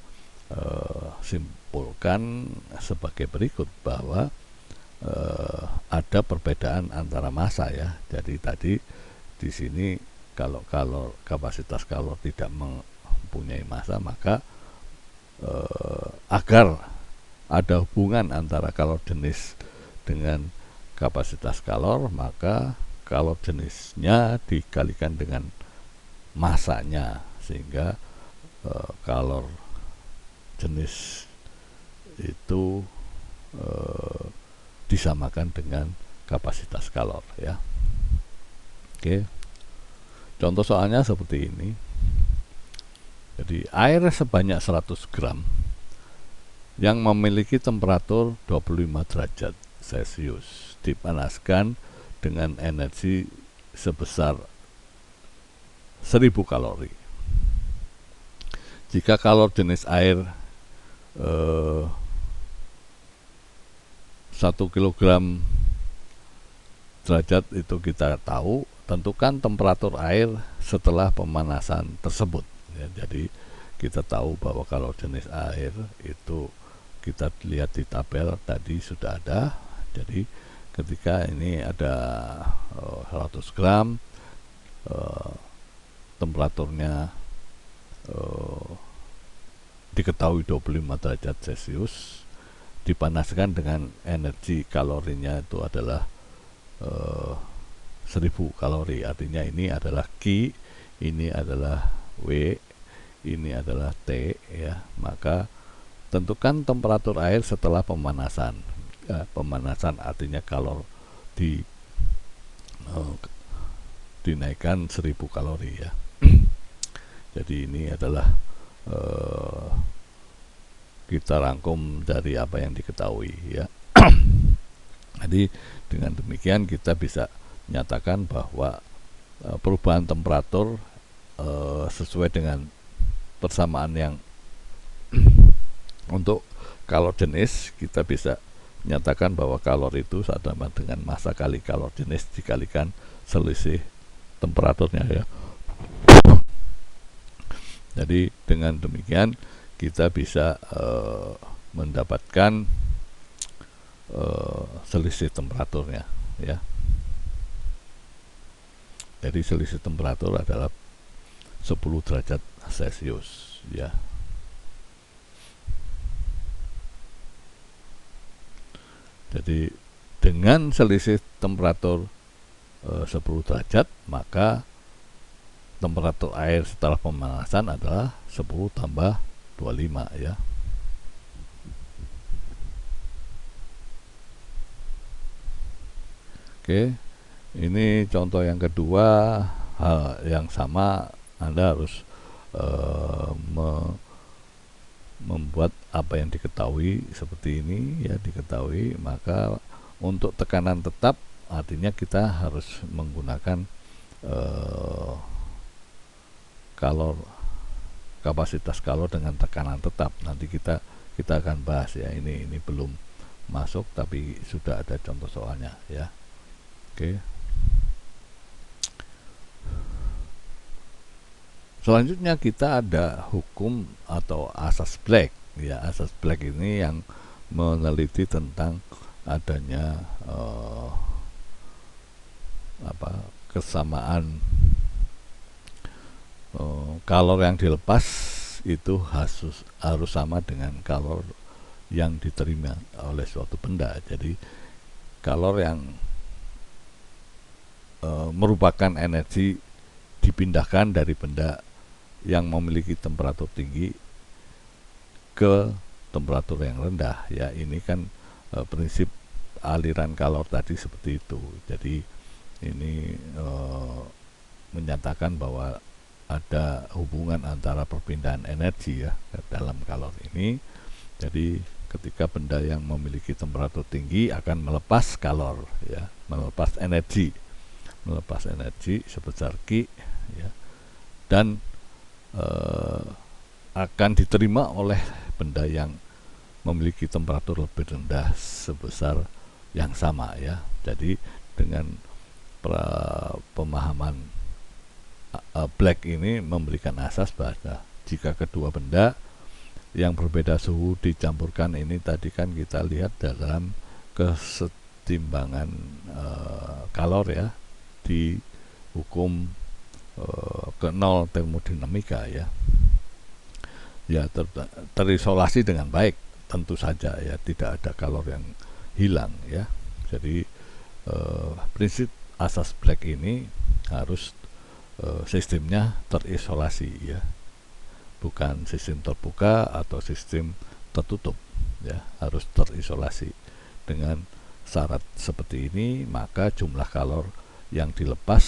simpulkan sebagai berikut, bahwa ada perbedaan antara massa ya. Jadi tadi di sini kalau kapasitas kalor tidak mempunyai massa, maka agar ada hubungan antara kalor jenis dengan kapasitas kalor, maka kalor jenisnya dikalikan dengan massanya, sehingga kalor jenis itu disamakan dengan kapasitas kalor ya. Oke, contoh soalnya seperti ini. Jadi air sebanyak 100 gram yang memiliki temperatur 25 derajat Celcius dipanaskan dengan energi sebesar 1000 kalori. Jika kalor jenis air 1 kilogram derajat itu kita tahu, tentukan temperatur air setelah pemanasan tersebut ya. Jadi kita tahu bahwa kalau jenis air itu kita lihat di tabel tadi sudah ada. Jadi ketika ini ada 100 gram, temperaturnya diketahui 25 derajat Celcius, dipanaskan dengan energi kalorinya itu adalah 1000 kalori. Artinya ini adalah Q, ini adalah W, ini adalah T ya. Maka tentukan temperatur air setelah pemanasan. Pemanasan artinya kalor dinaikkan 1000 kalori ya. Jadi ini adalah kita rangkum dari apa yang diketahui ya. Jadi dengan demikian kita bisa menyatakan bahwa perubahan temperatur sesuai dengan persamaan yang untuk kalor jenis, kita bisa menyatakan bahwa kalor itu sama dengan massa kali kalor jenis dikalikan selisih temperaturnya ya. Jadi dengan demikian kita bisa mendapatkan selisih temperaturnya ya. Jadi selisih temperatur adalah 10 derajat Celcius ya. Jadi dengan selisih temperatur 10 derajat, maka temperatur air setelah pemanasan adalah 10 tambah 25 ya. Oke, ini contoh yang kedua, hal yang sama. Anda harus membuat apa yang diketahui seperti ini ya, diketahui. Maka untuk tekanan tetap, artinya kita harus menggunakan kapasitas kalor dengan tekanan tetap. Nanti kita akan bahas ya. Ini belum masuk, tapi sudah ada contoh soalnya ya. Oke. Selanjutnya kita ada hukum atau asas Black ya. Asas Black ini yang meneliti tentang adanya kesamaan kalor yang dilepas itu harus sama dengan kalor yang diterima oleh suatu benda. Jadi kalor yang merupakan energi dipindahkan dari benda yang memiliki temperatur tinggi ke temperatur yang rendah ya. Ini kan prinsip aliran kalor tadi seperti itu. Jadi ini menyatakan bahwa ada hubungan antara perpindahan energi ya dalam kalor ini. Jadi ketika benda yang memiliki temperatur tinggi akan melepas kalor ya, melepas energi sebesar Q ya, dan akan diterima oleh benda yang memiliki temperatur lebih rendah sebesar yang sama ya. Jadi dengan pemahaman Black ini memberikan asas bahwa jika kedua benda yang berbeda suhu dicampurkan, ini tadi kan kita lihat dalam kesetimbangan kalor ya, di hukum ke-0 termodinamika ya. Ya terisolasi dengan baik tentu saja ya, tidak ada kalor yang hilang ya. Jadi prinsip asas Black ini harus sistemnya terisolasi ya, bukan sistem terbuka atau sistem tertutup ya, harus terisolasi. Dengan syarat seperti ini, maka jumlah kalor yang dilepas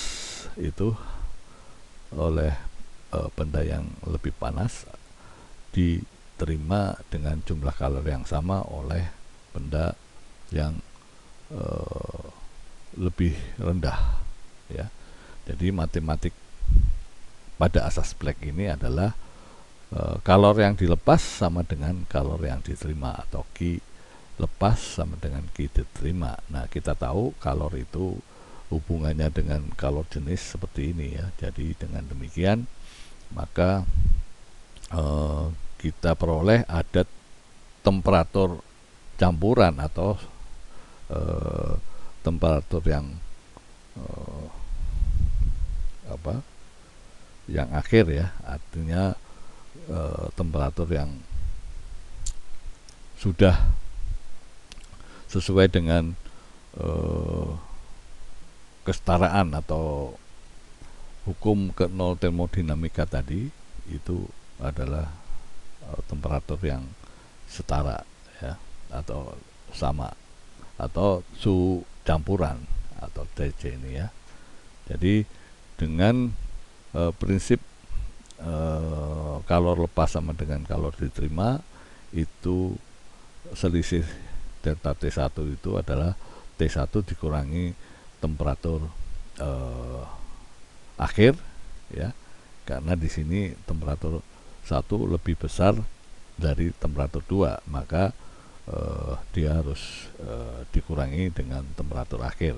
itu oleh benda yang lebih panas diterima dengan jumlah kalor yang sama oleh benda yang lebih rendah ya. Jadi matematik pada asas Black ini adalah kalor yang dilepas sama dengan kalor yang diterima, atau Q lepas sama dengan Q diterima. Nah, kita tahu kalor itu hubungannya dengan kalor jenis seperti ini ya. Jadi dengan demikian maka kita peroleh ada temperatur campuran atau temperatur yang yang akhir ya, artinya temperatur yang sudah sesuai dengan kesetaraan atau hukum ke-0 termodinamika tadi. Itu adalah temperatur yang setara ya, atau sama, atau suhu campuran atau TC ini ya. Jadi dengan prinsip kalor lepas sama dengan kalor diterima, itu selisih delta T1 itu adalah T1 dikurangi temperatur akhir ya, karena di sini temperatur 1 lebih besar dari temperatur 2, maka dia harus dikurangi dengan temperatur akhir.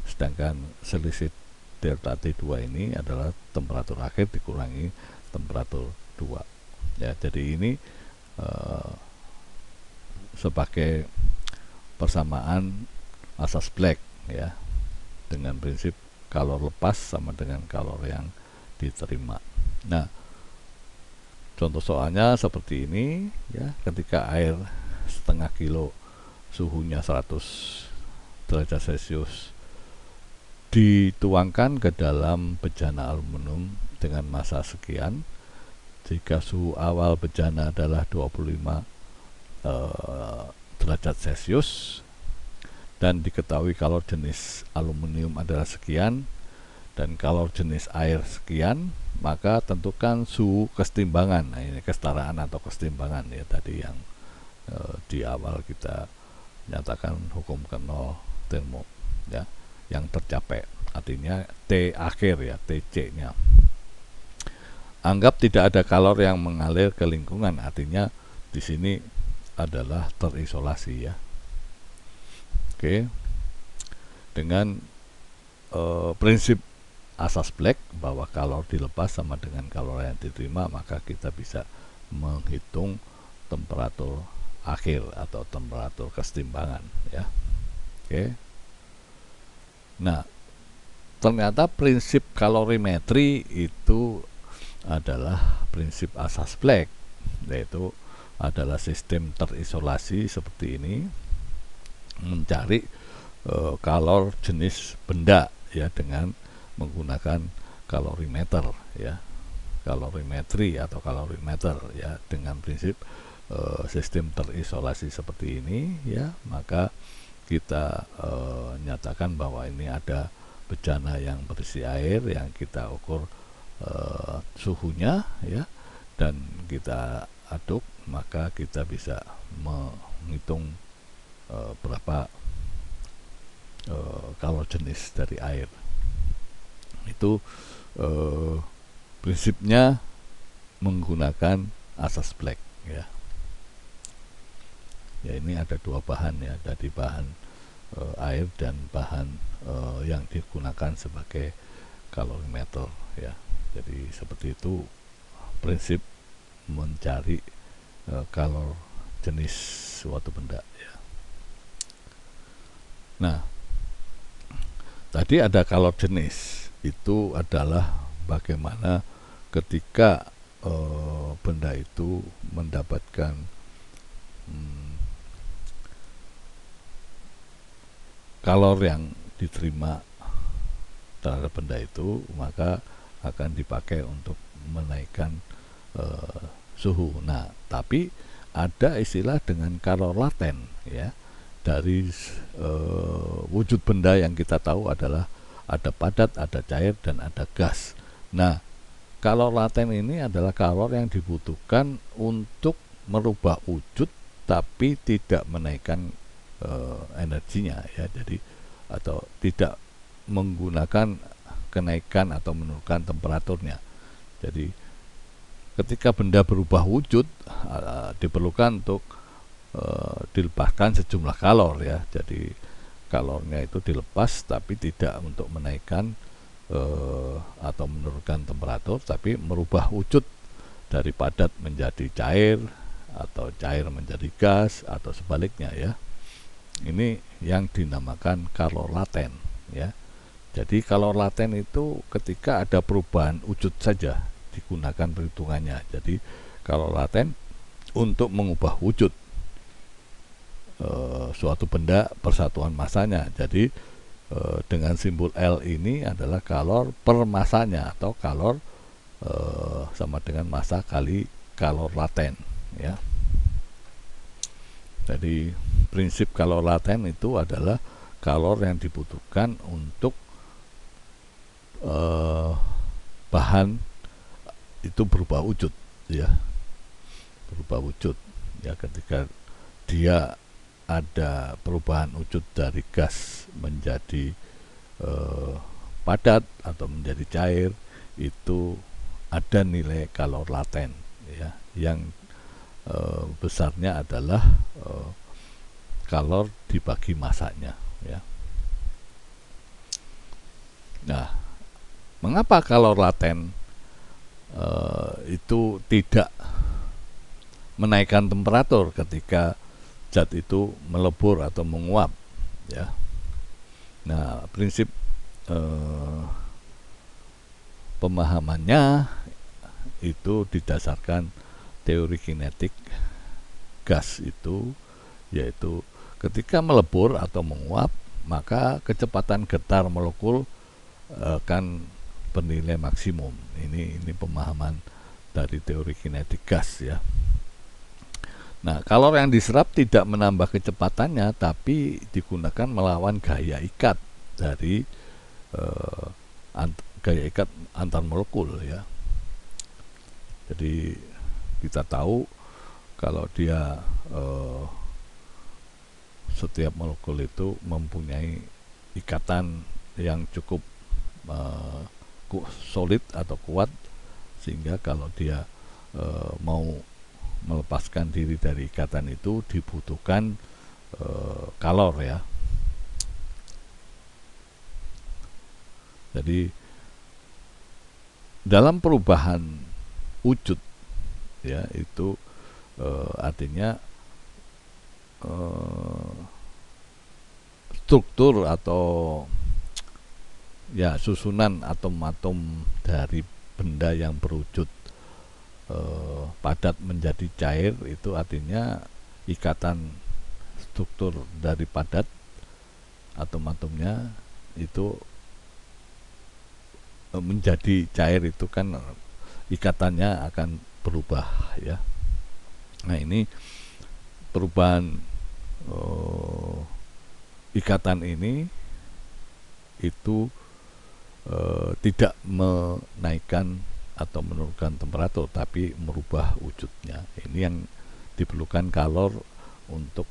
Sedangkan selisih delta T2 ini adalah temperatur akhir dikurangi temperatur 2 ya. Jadi ini sebagai persamaan asas Black ya, dengan prinsip kalor lepas sama dengan kalor yang diterima. Nah, contoh soalnya seperti ini ya, ketika air setengah kilo suhunya 100 derajat Celcius dituangkan ke dalam bejana aluminium dengan massa sekian, jika suhu awal bejana adalah 25 derajat Celcius dan diketahui kalor jenis aluminium adalah sekian dan kalor jenis air sekian, maka tentukan suhu kesetimbangan. Nah, ini kesetaraan atau kesetimbangan ya, tadi yang di awal kita nyatakan hukum ke-0 termo ya, yang tercapai, artinya T akhir ya, TC nya. Anggap tidak ada kalor yang mengalir ke lingkungan, artinya di sini adalah terisolasi ya. Oke, dengan prinsip asas Black bahwa kalor dilepas sama dengan kalor yang diterima, maka kita bisa menghitung temperatur akhir atau temperatur kesetimbangan ya. Oke. Nah, ternyata prinsip kalorimetri itu adalah prinsip asas Black, yaitu adalah sistem terisolasi seperti ini, mencari kalor jenis benda ya dengan menggunakan kalorimeter ya, kalorimetri atau kalorimeter ya, dengan prinsip sistem terisolasi seperti ini ya, maka kita nyatakan bahwa ini ada bejana yang berisi air yang kita ukur suhunya ya, dan kita aduk, maka kita bisa menghitung berapa kalor jenis dari air. Itu prinsipnya menggunakan asas Black ya. Ya, ini ada dua bahan ya, dari bahan air dan bahan yang digunakan sebagai kalorimeter ya. Jadi seperti itu prinsip mencari kalor jenis suatu benda ya. Nah, tadi ada kalor jenis, itu adalah bagaimana ketika benda itu mendapatkan kalor yang diterima terhadap benda itu, maka akan dipakai untuk menaikkan suhu. Nah, tapi ada istilah dengan kalor laten ya. Dari wujud benda yang kita tahu adalah ada padat, ada cair, dan ada gas. Nah, kalor laten ini adalah kalor yang dibutuhkan untuk merubah wujud tapi tidak menaikkan energinya ya. Jadi atau tidak menggunakan kenaikan atau menurunkan temperaturnya. Jadi ketika benda berubah wujud diperlukan untuk dilepaskan sejumlah kalor ya. Jadi kalornya itu dilepas tapi tidak untuk menaikkan atau menurunkan temperatur, tapi merubah wujud dari padat menjadi cair atau cair menjadi gas atau sebaliknya ya. Ini yang dinamakan kalor laten ya. Jadi kalor laten itu ketika ada perubahan wujud saja digunakan perhitungannya. Jadi kalor laten untuk mengubah wujud suatu benda persatuan masanya. Jadi dengan simbol L ini adalah kalor per masanya atau kalor sama dengan massa kali kalor laten ya. Jadi prinsip kalor laten itu adalah kalor yang dibutuhkan untuk bahan itu berubah wujud ya, berubah wujud ya. Ketika dia ada perubahan wujud dari gas menjadi padat atau menjadi cair, itu ada nilai kalor laten ya, yang besarnya adalah kalor dibagi masanya ya. Nah, mengapa kalor laten itu tidak menaikkan temperatur ketika zat itu melebur atau menguap, ya. Nah, prinsip pemahamannya itu didasarkan teori kinetik gas itu, yaitu ketika melebur atau menguap, maka kecepatan getar molekul akan bernilai maksimum. Ini pemahaman dari teori kinetik gas, ya. Nah, kalor yang diserap tidak menambah kecepatannya, tapi digunakan melawan gaya ikat dari gaya ikat antar molekul, ya. Jadi kita tahu kalau dia setiap molekul itu mempunyai ikatan yang cukup solid atau kuat, sehingga kalau dia mau melepaskan diri dari ikatan itu dibutuhkan kalor, ya. Jadi dalam perubahan wujud, ya, itu artinya struktur atau ya susunan atom-atom dari benda yang berwujud padat menjadi cair, itu artinya ikatan struktur dari padat atom-atomnya itu menjadi cair, itu kan ikatannya akan berubah, ya. Nah, ini perubahan ikatan ini itu tidak menaikkan atau menurunkan temperatur, tapi merubah wujudnya. Ini yang diperlukan kalor untuk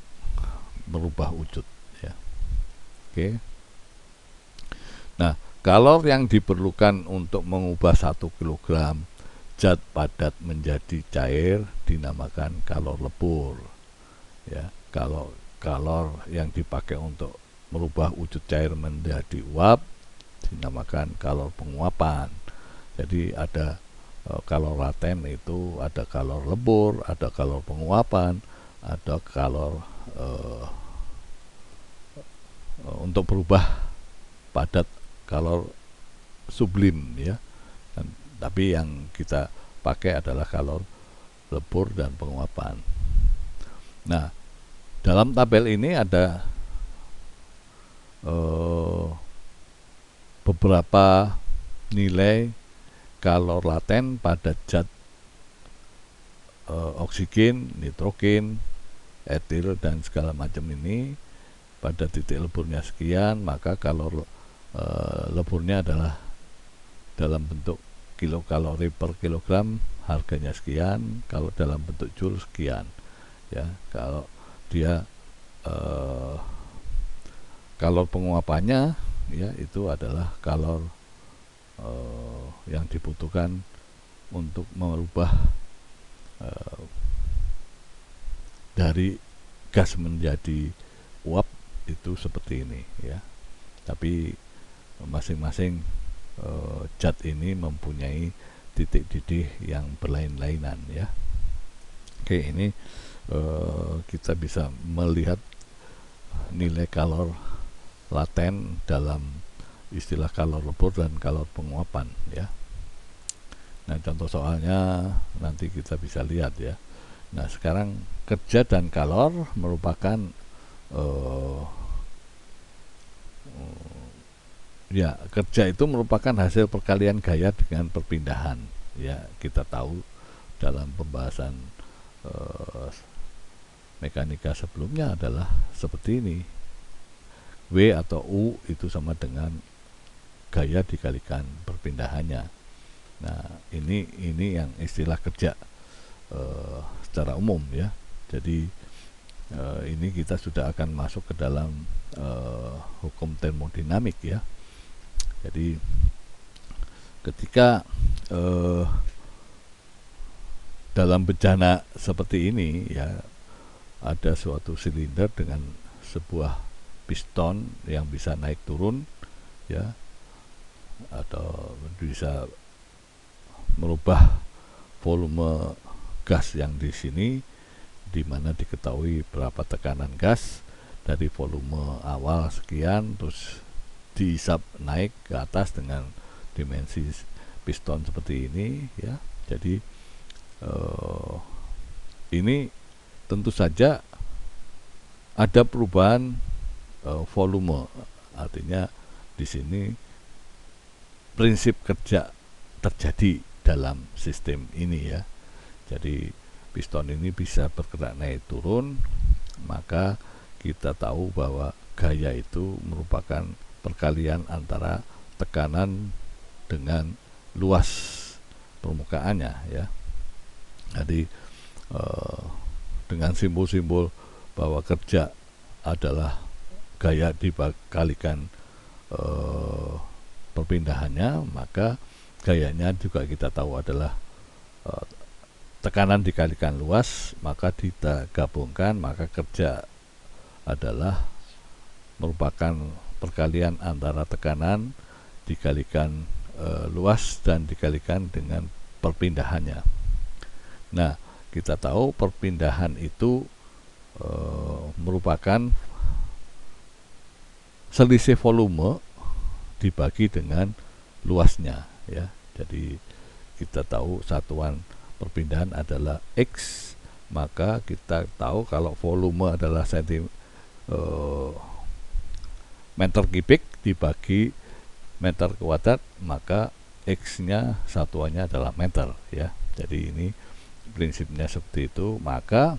merubah wujud, ya. Oke. Nah, kalor yang diperlukan untuk mengubah 1 kg zat padat menjadi cair dinamakan kalor lebur, ya. Kalau kalor yang dipakai untuk merubah wujud cair menjadi uap dinamakan kalor penguapan. Jadi ada kalor laten, itu ada kalor lebur, ada kalor penguapan, ada kalor untuk berubah padat, kalor sublim, ya. Tapi yang kita pakai adalah kalor lebur dan penguapan. Nah, dalam tabel ini ada beberapa nilai kalor laten pada zat oksigen, nitrogen, etil, dan segala macam ini. Pada titik leburnya sekian, maka kalor leburnya adalah dalam bentuk kilokalori per kilogram, harganya sekian. Kalau dalam bentuk joule sekian, ya. Kalau dia kalor penguapannya, ya, itu adalah kalor yang dibutuhkan untuk merubah dari gas menjadi uap, itu seperti ini, ya. Tapi masing-masing zat ini mempunyai titik didih yang berlain-lainan, ya. Oke, ini kita bisa melihat nilai kalor laten dalam istilah kalor lebur dan kalor penguapan, ya. Nah, contoh soalnya nanti kita bisa lihat, ya. Nah, sekarang kerja dan kalor merupakan ya, kerja itu merupakan hasil perkalian gaya dengan perpindahan, ya. Kita tahu dalam pembahasan mekanika sebelumnya adalah seperti ini. W atau U itu sama dengan gaya dikalikan perpindahannya. Nah, ini yang istilah kerja secara umum, ya. Jadi ini kita sudah akan masuk ke dalam hukum termodinamik, ya. Jadi ketika dalam bencana seperti ini, ya, ada suatu silinder dengan sebuah piston yang bisa naik turun, ya, atau bisa merubah volume gas yang di sini di mana diketahui berapa tekanan gas dari volume awal sekian, terus dihisap naik ke atas dengan dimensi piston seperti ini ya. Jadi ini tentu saja ada perubahan volume, artinya di sini prinsip kerja terjadi dalam sistem ini ya. Jadi piston ini bisa bergerak naik turun, maka kita tahu bahwa gaya itu merupakan perkalian antara tekanan dengan luas permukaannya ya. Jadi dengan simbol-simbol bahwa kerja adalah gaya dikalikan perpindahannya, maka gayanya juga kita tahu adalah tekanan dikalikan luas, maka kita gabungkan, maka kerja adalah merupakan perkalian antara tekanan dikalikan luas dan dikalikan dengan perpindahannya. Nah, kita tahu perpindahan itu merupakan selisih volume dibagi dengan luasnya ya. Jadi kita tahu satuan perpindahan adalah X, maka kita tahu kalau volume adalah meter kubik dibagi meter kuadrat, maka X-nya satuannya adalah meter ya. Jadi ini prinsipnya seperti itu. Maka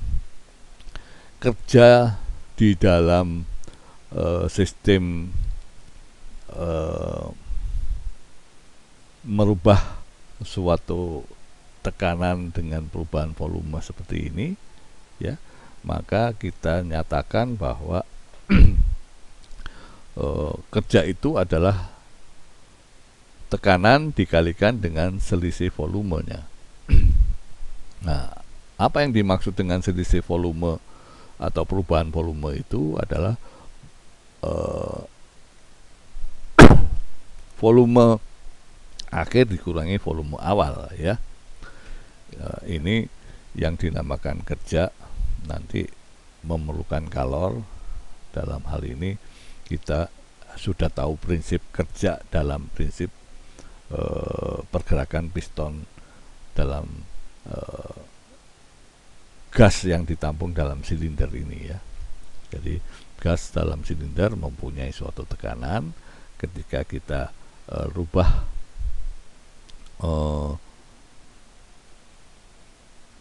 kerja di dalam sistem merubah suatu tekanan dengan perubahan volume seperti ini ya, maka kita nyatakan bahwa kerja itu adalah tekanan dikalikan dengan selisih volumenya. Nah, apa yang dimaksud dengan selisih volume atau perubahan volume itu adalah volume akhir dikurangi volume awal ya. Ini yang dinamakan kerja, nanti memerlukan kalor. Dalam hal ini kita sudah tahu prinsip kerja dalam prinsip pergerakan piston dalam gas yang ditampung dalam silinder ini ya. Jadi gas dalam silinder mempunyai suatu tekanan. Ketika kita rubah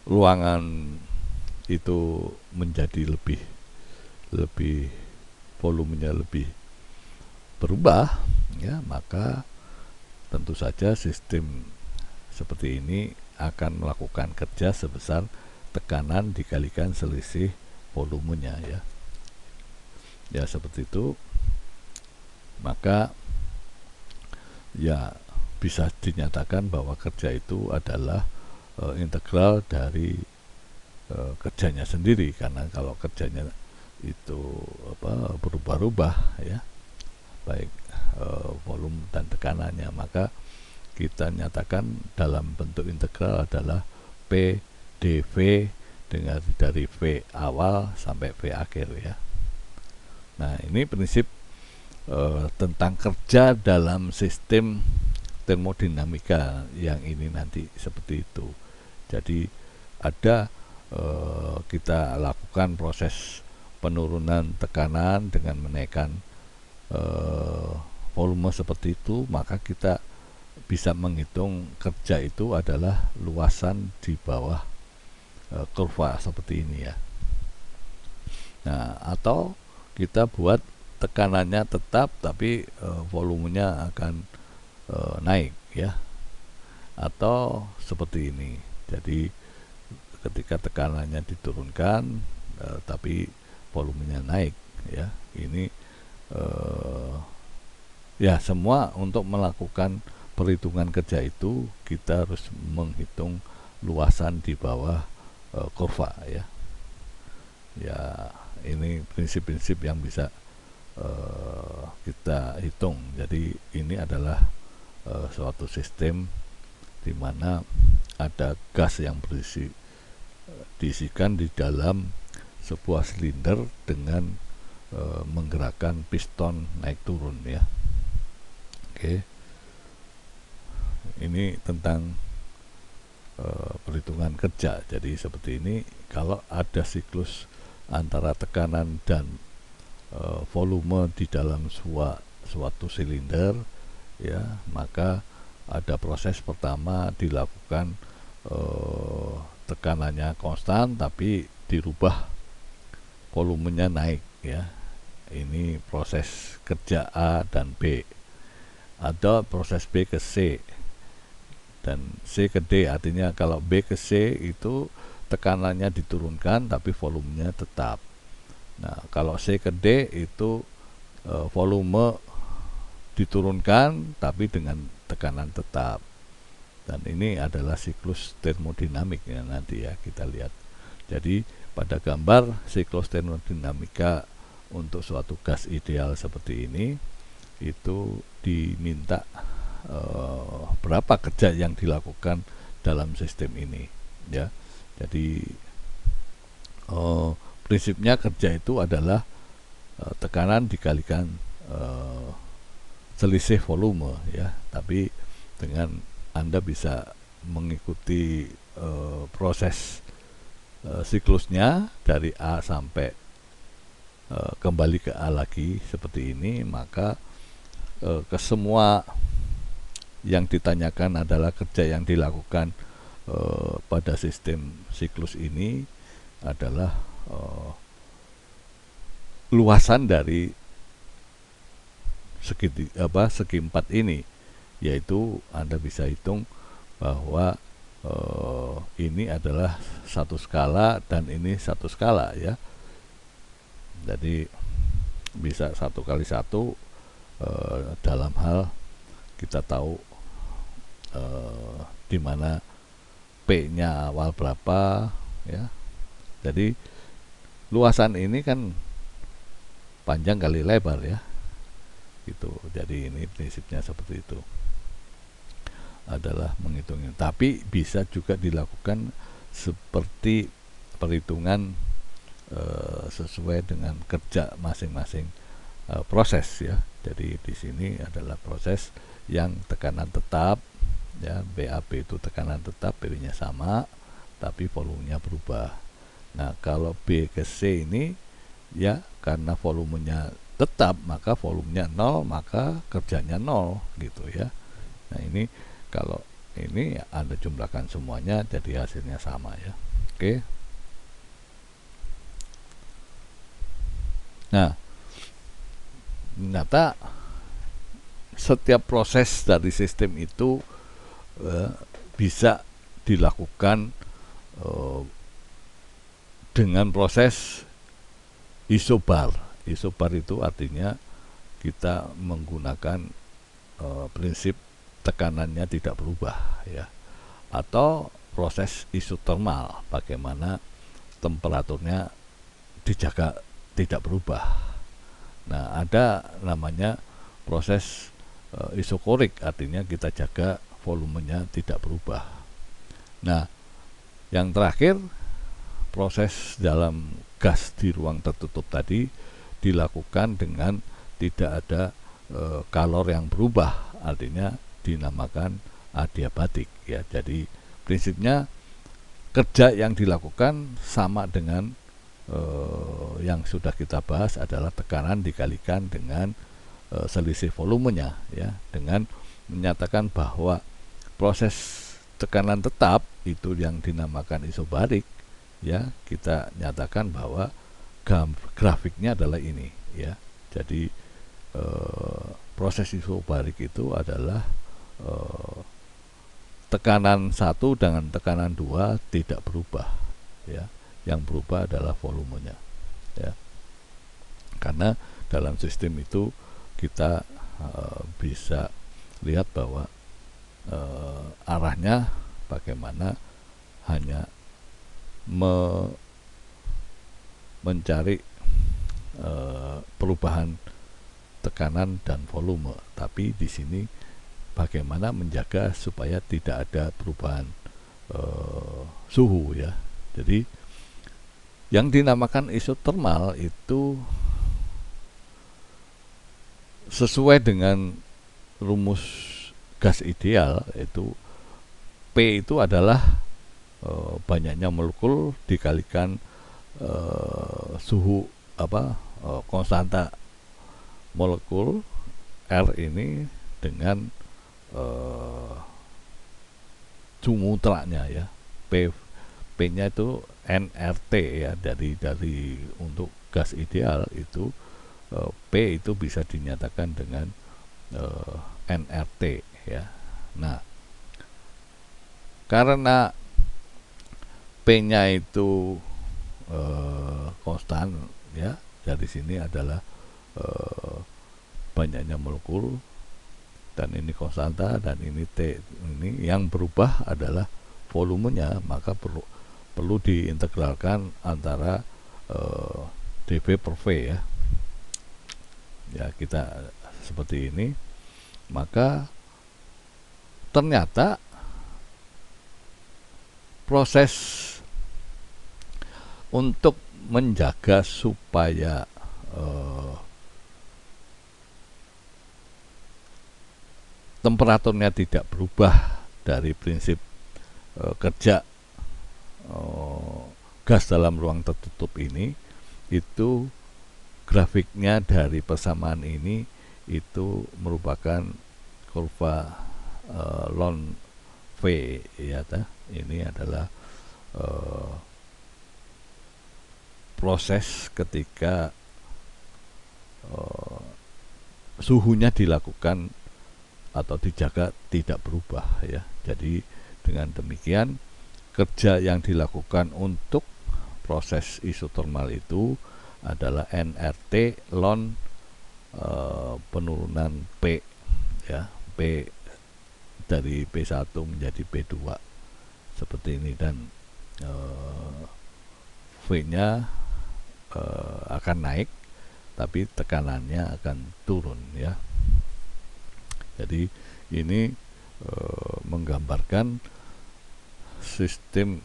ruangan itu menjadi lebih volumenya lebih berubah ya, maka tentu saja sistem seperti ini akan melakukan kerja sebesar tekanan dikalikan selisih volumenya ya. Ya seperti itu. Maka ya bisa dinyatakan bahwa kerja itu adalah integral dari kerjanya sendiri, karena kalau kerjanya itu berubah-ubah ya, baik volume dan tekanannya, maka kita nyatakan dalam bentuk integral adalah P dV dengan dari V awal sampai V akhir ya. Nah, ini prinsip tentang kerja dalam sistem termodinamika yang ini nanti seperti itu. Jadi ada kita lakukan proses penurunan tekanan dengan menaikkan volume seperti itu, maka kita bisa menghitung kerja itu adalah luasan di bawah kurva seperti ini ya. Nah, atau kita buat tekanannya tetap tapi volumenya akan naik ya, atau seperti ini. Jadi ketika tekanannya diturunkan tapi volumenya naik ya, ini ya semua untuk melakukan perhitungan kerja itu kita harus menghitung luasan di bawah kurva ya. Ya ini prinsip-prinsip yang bisa kita hitung. Jadi ini adalah suatu sistem di mana ada gas yang berisi diisikan di dalam sebuah silinder dengan menggerakkan piston naik turun ya. Oke. Ini tentang perhitungan kerja. Jadi seperti ini, kalau ada siklus antara tekanan dan volume di dalam suatu silinder ya, maka ada proses pertama dilakukan, tekanannya konstan tapi dirubah volumenya naik ya. Ini proses kerja A dan B. Ada proses B ke C dan C ke D, artinya kalau B ke C itu tekanannya diturunkan tapi volumenya tetap. Nah, kalau C ke D itu volume diturunkan tapi dengan tekanan tetap. Dan ini adalah siklus termodinamik ya, nanti ya kita lihat. Jadi pada gambar siklus termodinamika untuk suatu gas ideal seperti ini, itu diminta berapa kerja yang dilakukan dalam sistem ini ya. Jadi prinsipnya kerja itu adalah tekanan dikalikan selisih volume ya. Tapi dengan Anda bisa mengikuti proses siklusnya dari A sampai kembali ke A lagi seperti ini, maka ke semua yang ditanyakan adalah kerja yang dilakukan pada sistem siklus ini adalah luasan dari segi 4 ini, yaitu Anda bisa hitung bahwa ini adalah satu skala dan ini satu skala ya. Jadi bisa 1 kali 1 dalam hal kita tahu di mana P-nya awal berapa ya. Jadi luasan ini kan panjang kali lebar ya. Gitu. Jadi ini prinsipnya seperti itu. Adalah menghitungnya. Tapi bisa juga dilakukan seperti perhitungan sesuai dengan kerja masing-masing proses ya. Jadi di sini adalah proses yang tekanan tetap ya, BAP itu tekanan tetap, PV-nya sama tapi volumenya berubah. Nah, kalau B ke C ini ya, karena volumenya tetap maka volumenya 0, maka kerjanya 0 gitu ya. Nah, ini kalau ini Anda jumlahkan semuanya jadi hasilnya sama ya. Oke. Nah, ternyata setiap proses dari sistem itu bisa dilakukan dengan proses isobar. Isobar itu artinya kita menggunakan prinsip tekanannya tidak berubah ya, atau proses isotermal, bagaimana temperaturnya dijaga tidak berubah. Nah, ada namanya proses isokorik, artinya kita jaga volumenya tidak berubah. Nah, yang terakhir proses dalam gas di ruang tertutup tadi dilakukan dengan tidak ada kalor yang berubah, artinya dinamakan adiabatik ya. Jadi prinsipnya kerja yang dilakukan sama dengan yang sudah kita bahas, adalah tekanan dikalikan dengan selisih volumenya ya, dengan menyatakan bahwa proses tekanan tetap itu yang dinamakan isobarik ya. Kita nyatakan bahwa grafiknya adalah ini ya. Jadi proses isobarik itu adalah tekanan 1 dengan tekanan 2 tidak berubah ya. Yang berubah adalah volumenya ya. Karena dalam sistem itu kita bisa lihat bahwa arahnya bagaimana hanya mencari perubahan tekanan dan volume, tapi di sini bagaimana menjaga supaya tidak ada perubahan suhu ya. Jadi yang dinamakan isotermal itu sesuai dengan rumus gas ideal, itu P itu adalah banyaknya molekul dikalikan suhu konstanta molekul R ini dengan suhu mutlaknya ya. P-nya itu nRT ya, dari untuk gas ideal itu P itu bisa dinyatakan dengan nRT ya. Nah, karena P-nya itu konstan ya, dari sini adalah banyaknya molekul, dan ini konstanta, dan ini T, ini yang berubah adalah volumenya, maka perlu diintegralkan antara dV per V ya. Ya, kita seperti ini. Maka ternyata proses untuk menjaga supaya temperaturnya tidak berubah dari prinsip kerja gas dalam ruang tertutup ini, itu grafiknya dari persamaan ini itu merupakan kurva ln V ya. Ini adalah proses ketika suhunya dilakukan atau dijaga tidak berubah ya. Jadi dengan demikian kerja yang dilakukan untuk proses isotermal itu adalah nRT ln penurunan P ya, P dari P1 menjadi P2 seperti ini, dan V-nya akan naik tapi tekanannya akan turun ya. Jadi ini menggambarkan sistem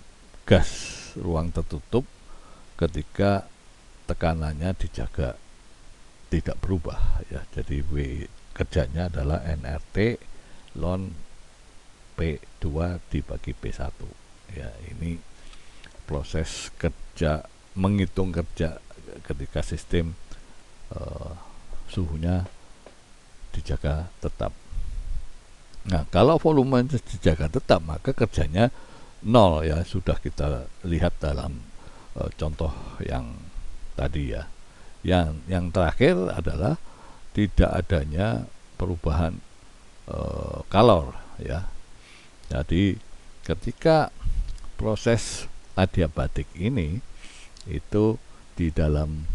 gas ruang tertutup ketika tekanannya dijaga tidak berubah ya. Jadi W kerjanya adalah nRT ln P2 dibagi P1 ya. Ini proses kerja, menghitung kerja ketika sistem suhunya dijaga tetap. Nah, kalau volume dijaga tetap, maka kerjanya nol ya. Sudah kita lihat dalam contoh yang tadi ya. Yang terakhir adalah tidak adanya perubahan kalor ya. Jadi ketika proses adiabatik ini itu di dalam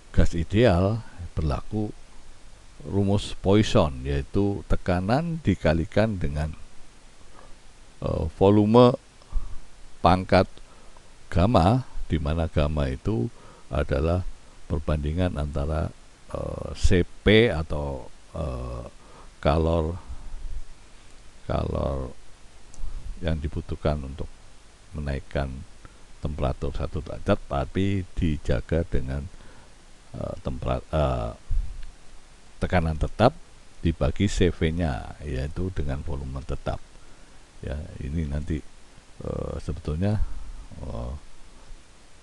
gas ideal berlaku rumus Poisson, yaitu tekanan dikalikan dengan volume pangkat gamma, di mana gamma itu adalah perbandingan antara Cp atau kalor yang dibutuhkan untuk menaikkan temperatur 1 derajat, tapi dijaga dengan tekanan tetap dibagi CV-nya, yaitu dengan volume tetap ya. Ini nanti sebetulnya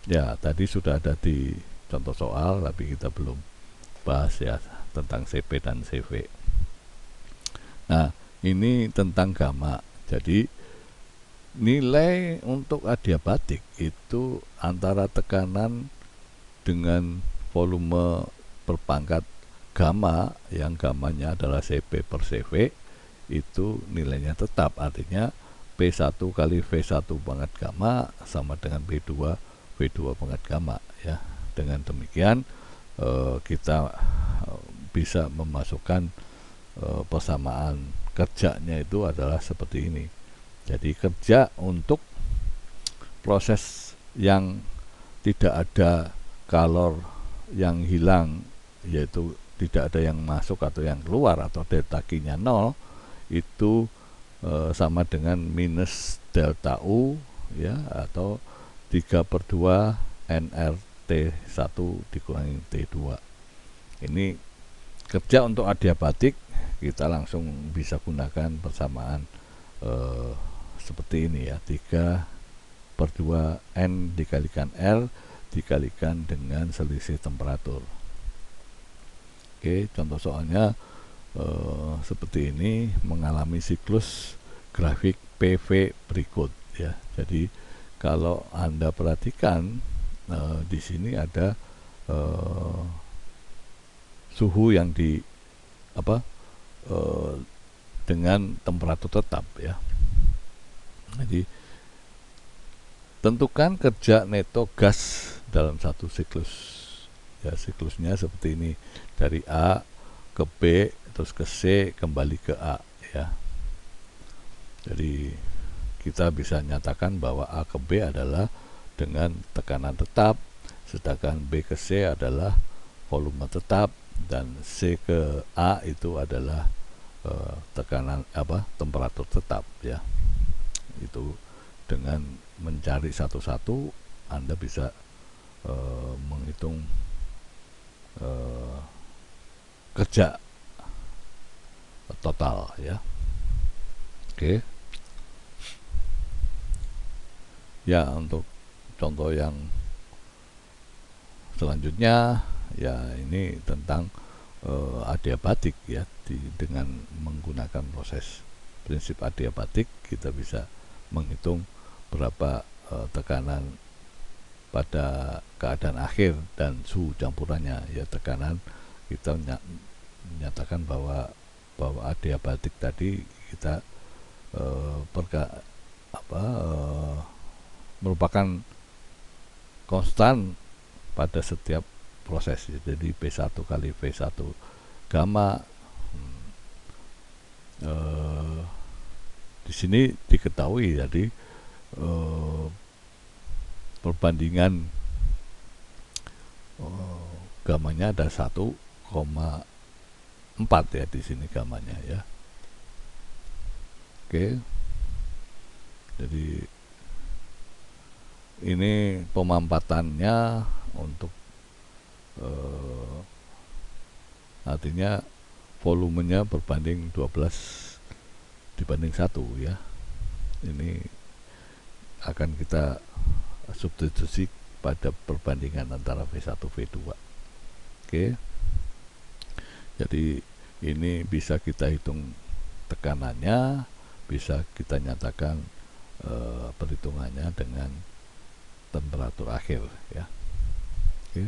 ya tadi sudah ada di contoh soal, tapi kita belum bahas ya tentang CP dan CV. Nah, ini tentang gamma. Jadi nilai untuk adiabatik itu antara tekanan dengan volume berpangkat gamma, yang gammanya adalah Cp per CV, itu nilainya tetap. Artinya P1 kali V1 pangkat gamma sama dengan P2 V2 pangkat gamma ya. Dengan demikian kita bisa memasukkan persamaan kerjanya itu adalah seperti ini. Jadi kerja untuk proses yang tidak ada kalor yang hilang, yaitu tidak ada yang masuk atau yang keluar, atau delta Q-nya 0, itu sama dengan minus delta U ya, atau 3/2 nRT1 dikurangi T2. Ini kerja untuk adiabatik, kita langsung bisa gunakan persamaan seperti ini ya, 3/2 N dikalikan R dikalikan dengan selisih temperatur. Oke, contoh soalnya seperti ini, mengalami siklus grafik PV berikut ya. Jadi kalau Anda perhatikan di sini ada suhu yang dengan temperatur tetap ya. Jadi tentukan kerja neto gas dalam satu siklus ya. Siklusnya seperti ini, dari A ke B terus ke C kembali ke A ya. Jadi kita bisa nyatakan bahwa A ke B adalah dengan tekanan tetap, sedangkan B ke C adalah volume tetap, dan C ke A itu adalah temperatur tetap ya. Itu dengan mencari satu-satu Anda bisa menghitung kerja total ya. Oke. Ya, untuk contoh yang selanjutnya ya, ini tentang adiabatik ya. Dengan menggunakan proses prinsip adiabatik kita bisa menghitung berapa tekanan pada keadaan akhir dan suhu campurannya ya. Tekanan kita menyatakan bahwa adiabatik tadi kita merupakan konstan pada setiap proses ya. Jadi P1 kali V1 gamma di sini diketahui, jadi perbandingan gamanya ada 1,4 ya di sini gamanya ya. Oke. Jadi ini pemampatannya untuk artinya volumenya berbanding 12/1 ya. Ini akan kita substitusi pada perbandingan antara V1 V2. Oke. Jadi ini bisa kita hitung tekanannya, bisa kita nyatakan perhitungannya dengan temperatur akhir ya. Oke.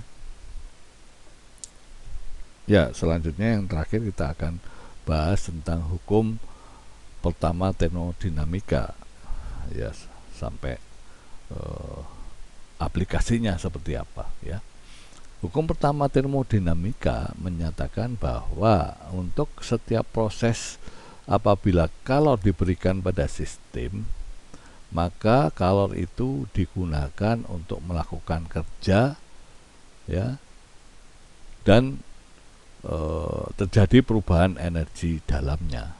Ya, selanjutnya yang terakhir kita akan bahas tentang hukum pertama termodinamika ya, sampai aplikasinya seperti apa ya. Hukum pertama termodinamika menyatakan bahwa untuk setiap proses apabila kalor diberikan pada sistem, maka kalor itu digunakan untuk melakukan kerja ya, dan terjadi perubahan energi dalamnya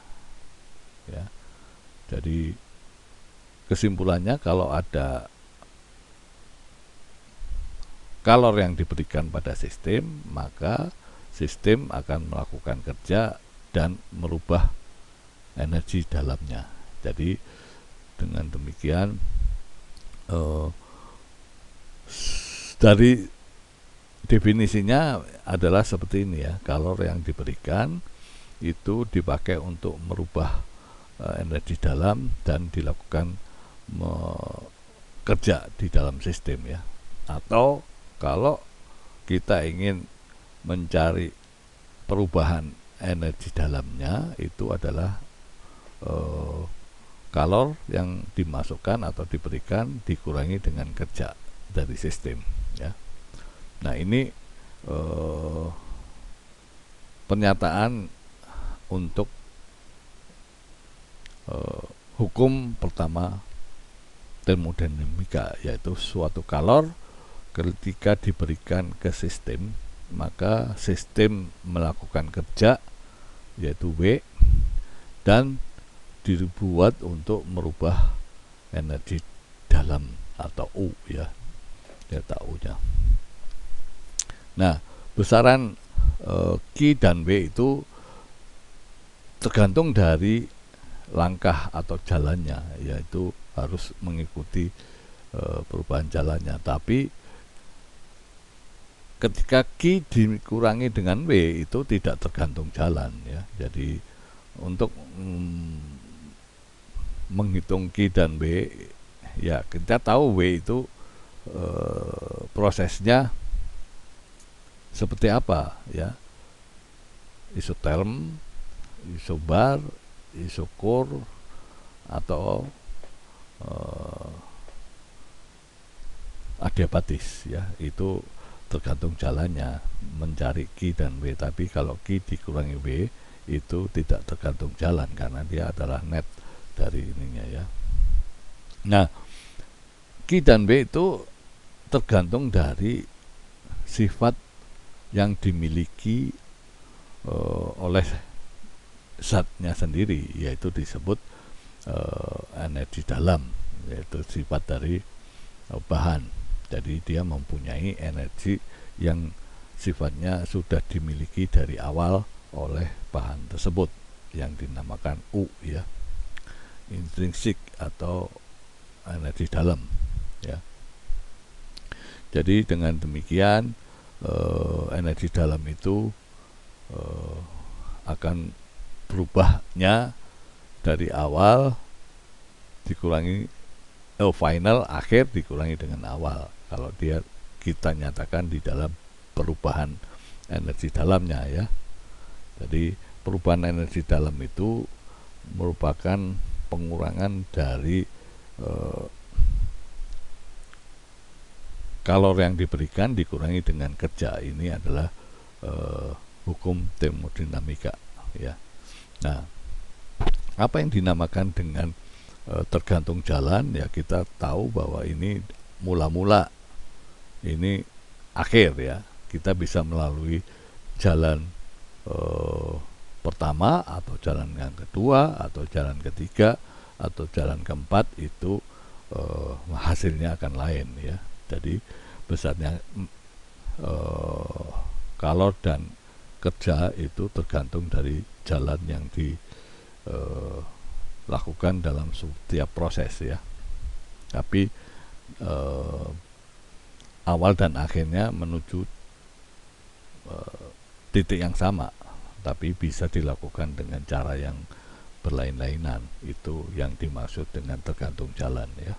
ya. Jadi kesimpulannya, kalau ada kalor yang diberikan pada sistem, maka sistem akan melakukan kerja dan merubah energi dalamnya. Jadi dengan demikian dari definisinya adalah seperti ini ya. Kalor yang diberikan itu dipakai untuk merubah energi dalam dan dilakukan kerja di dalam sistem ya. Atau kalau kita ingin mencari perubahan energi dalamnya, itu adalah kalor yang dimasukkan atau diberikan dikurangi dengan kerja dari sistem ya. Nah, ini pernyataan untuk hukum pertama termodinamika, yaitu suatu kalor ketika diberikan ke sistem, maka sistem melakukan kerja yaitu W, dan dibuat untuk merubah energi dalam atau U ya, delta U-nya. Nah, besaran Q dan W itu tergantung dari langkah atau jalannya, yaitu harus mengikuti perubahan jalannya. Tapi ketika Q dikurangi dengan W itu tidak tergantung jalan ya. Jadi untuk menghitung Q dan W ya, kita tahu W itu prosesnya seperti apa ya, isotherm, isobar, isokur, atau adiabatis ya. Itu tergantung jalannya mencari Q dan W. Tapi kalau Q dikurangi W itu tidak tergantung jalan karena dia adalah net dari ininya ya. Nah, Q dan W itu tergantung dari sifat yang dimiliki oleh zatnya sendiri, yaitu disebut energi dalam, yaitu sifat dari bahan. Jadi dia mempunyai energi yang sifatnya sudah dimiliki dari awal oleh bahan tersebut yang dinamakan U ya, intrinsik atau energi dalam ya. Jadi dengan demikian energi dalam itu akan berubahnya dari awal dikurangi final, akhir dikurangi dengan awal kalau dia kita nyatakan di dalam perubahan energi dalamnya ya. Jadi perubahan energi dalam itu merupakan pengurangan dari kalor yang diberikan dikurangi dengan kerja. Ini adalah hukum termodinamika ya. Nah, apa yang dinamakan dengan tergantung jalan ya, kita tahu bahwa ini mula-mula, ini akhir ya. Kita bisa melalui jalan pertama atau jalan yang kedua atau jalan ketiga atau jalan keempat, itu hasilnya akan lain ya. Jadi besarnya kalor dan kerja itu tergantung dari jalan yang dilakukan dalam setiap proses ya. Tapi awal dan akhirnya menuju titik yang sama, tapi bisa dilakukan dengan cara yang berlain-lainan. Itu yang dimaksud dengan tergantung jalan ya.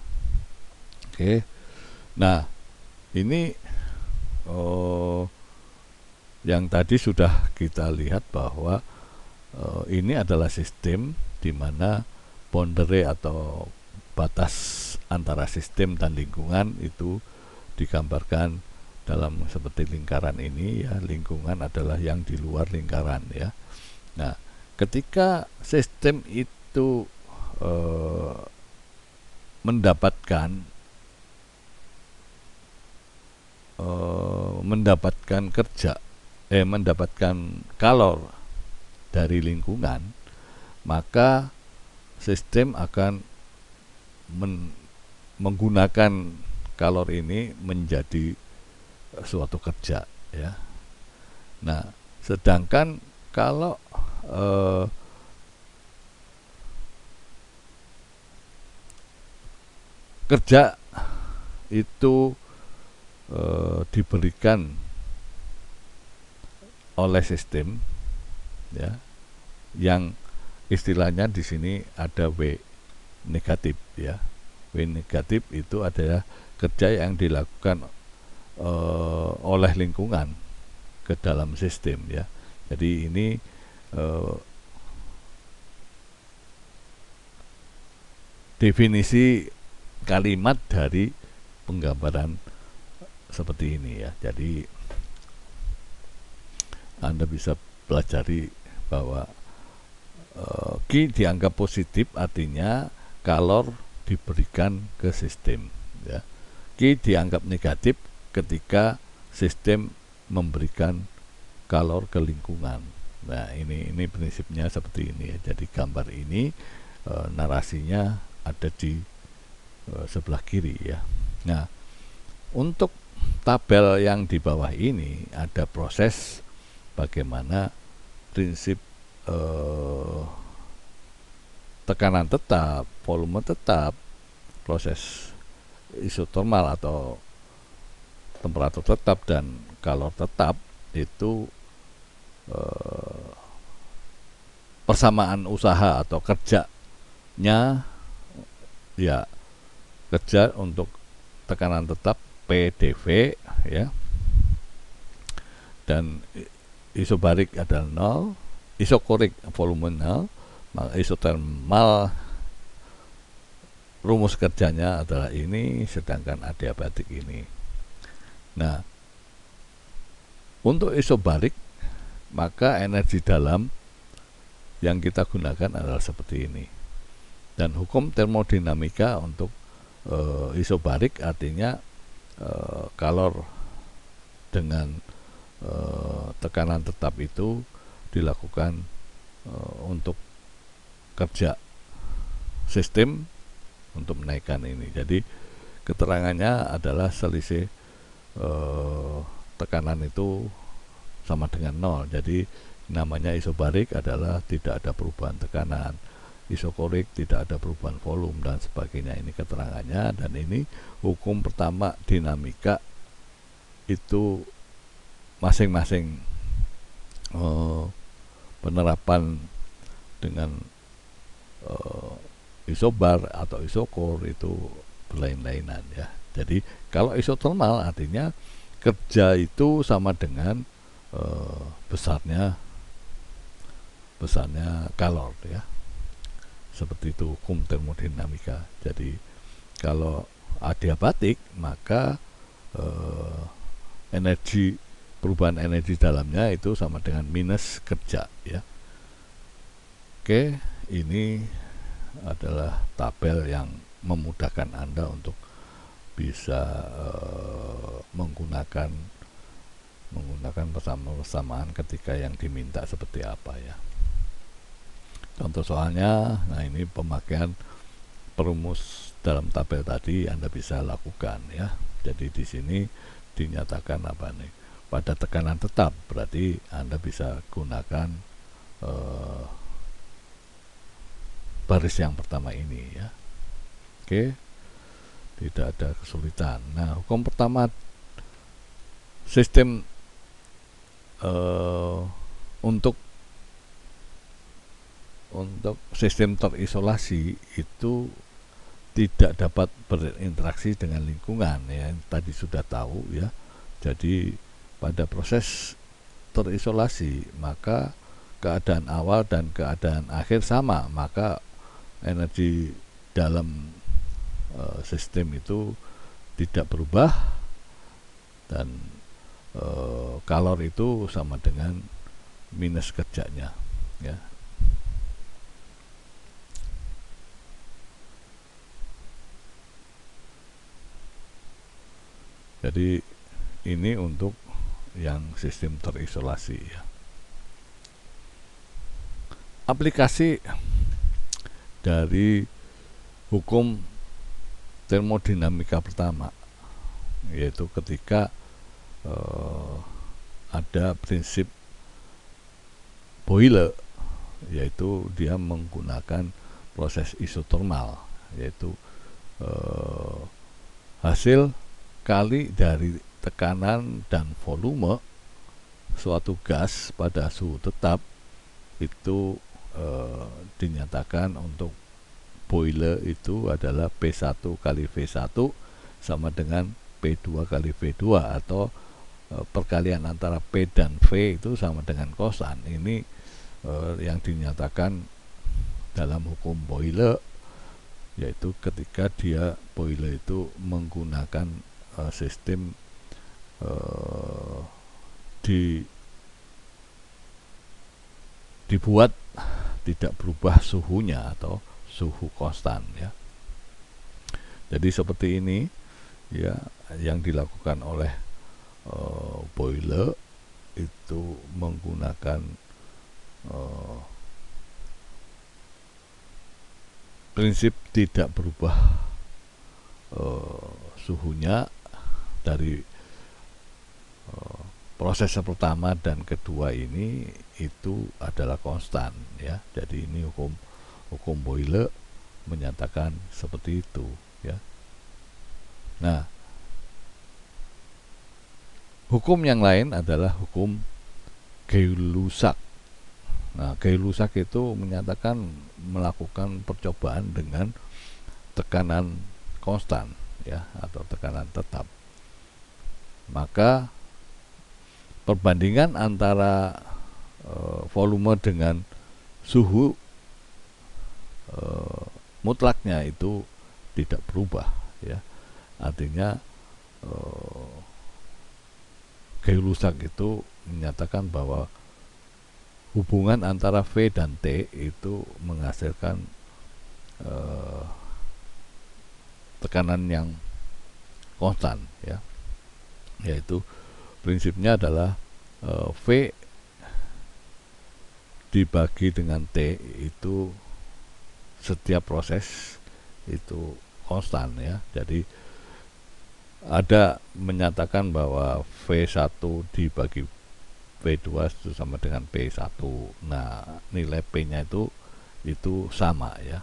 Oke. Nah, ini yang tadi sudah kita lihat bahwa ini adalah sistem di mana boundary atau batas antara sistem dan lingkungan itu digambarkan dalam seperti lingkaran ini ya. Lingkungan adalah yang di luar lingkaran ya. Nah, ketika sistem itu mendapatkan kerja, mendapatkan kalor dari lingkungan, maka sistem akan menggunakan kalor ini menjadi suatu kerja ya. Nah, sedangkan kalau kerja itu diberikan oleh sistem ya, yang istilahnya di sini ada W negatif ya. W negatif itu adalah kerja yang dilakukan oleh lingkungan ke dalam sistem ya. Jadi ini definisi kalimat dari penggambaran seperti ini ya. Jadi Anda bisa pelajari bahwa Q dianggap positif, artinya kalor diberikan ke sistem ya. Q dianggap negatif ketika sistem memberikan kalor ke lingkungan. Nah, ini prinsipnya seperti ini ya. Jadi gambar ini narasinya ada di sebelah kiri ya. Nah, untuk tabel yang di bawah ini ada proses bagaimana prinsip tekanan tetap, volume tetap, proses isotermal atau temperatur tetap dan kalor tetap itu persamaan usaha atau kerjanya, ya kerja untuk tekanan tetap PdV ya, dan isobarik adalah 0, isokorik volume 0, maka isotermal rumus kerjanya adalah ini, sedangkan adiabatik ini. Nah, untuk isobarik maka energi dalam yang kita gunakan adalah seperti ini. Dan hukum termodinamika untuk isobarik artinya kalor dengan tekanan tetap itu dilakukan untuk kerja sistem untuk menaikkan ini. Jadi keterangannya adalah selisih tekanan itu sama dengan 0. Jadi namanya isobarik adalah tidak ada perubahan tekanan, isokorik tidak ada perubahan volume dan sebagainya. Ini keterangannya, dan ini hukum pertama dinamika itu masing-masing penerapan dengan isobar atau isokor itu berlain-lainan ya. Jadi kalau isotermal artinya kerja itu sama dengan besarnya kalor ya. Seperti itu hukum termodinamika. Jadi kalau adiabatik maka perubahan energi dalamnya itu sama dengan minus kerja ya. Oke, ini adalah tabel yang memudahkan Anda untuk bisa menggunakan persamaan ketika yang diminta seperti apa ya. Contoh soalnya, nah ini pemakaian perumus dalam tabel tadi Anda bisa lakukan ya. Jadi di sini dinyatakan apa nih? Pada tekanan tetap, berarti Anda bisa gunakan baris yang pertama ini ya. Oke, tidak ada kesulitan. Nah, hukum pertama sistem untuk sistem terisolasi itu tidak dapat berinteraksi dengan lingkungan ya, tadi sudah tahu ya. Jadi pada proses terisolasi maka keadaan awal dan keadaan akhir sama, maka energi dalam sistem itu tidak berubah, dan kalor itu sama dengan minus kerjanya ya. Jadi ini untuk yang sistem terisolasi ya. Aplikasi dari hukum termodinamika pertama yaitu ketika ada prinsip Boyle, yaitu dia menggunakan proses isotermal, yaitu hasil kali dari tekanan dan volume suatu gas pada suhu tetap itu dinyatakan untuk Boyle itu adalah P1 kali V1 sama dengan P2 kali V2, atau perkalian antara P dan V itu sama dengan kosan. Ini yang dinyatakan dalam hukum Boyle, yaitu ketika Boyle itu menggunakan sistem dibuat tidak berubah suhunya atau suhu konstan ya. Jadi seperti ini ya yang dilakukan oleh Boyle itu menggunakan prinsip tidak berubah suhunya dari proses pertama dan kedua ini itu adalah konstan ya. Jadi ini hukum Boyle menyatakan seperti itu ya. Nah, hukum yang lain adalah hukum Gay-Lussac. Nah, Gay-Lussac itu menyatakan melakukan percobaan dengan tekanan konstan ya, atau tekanan tetap. Maka perbandingan antara volume dengan suhu mutlaknya itu tidak berubah ya. Artinya Gay-Lussac itu menyatakan bahwa hubungan antara V dan T itu menghasilkan tekanan yang konstan ya, yaitu prinsipnya adalah V dibagi dengan T itu setiap proses itu konstan ya. Jadi ada menyatakan bahwa V1 dibagi V2 itu sama dengan P1. Nah, nilai P-nya itu sama ya.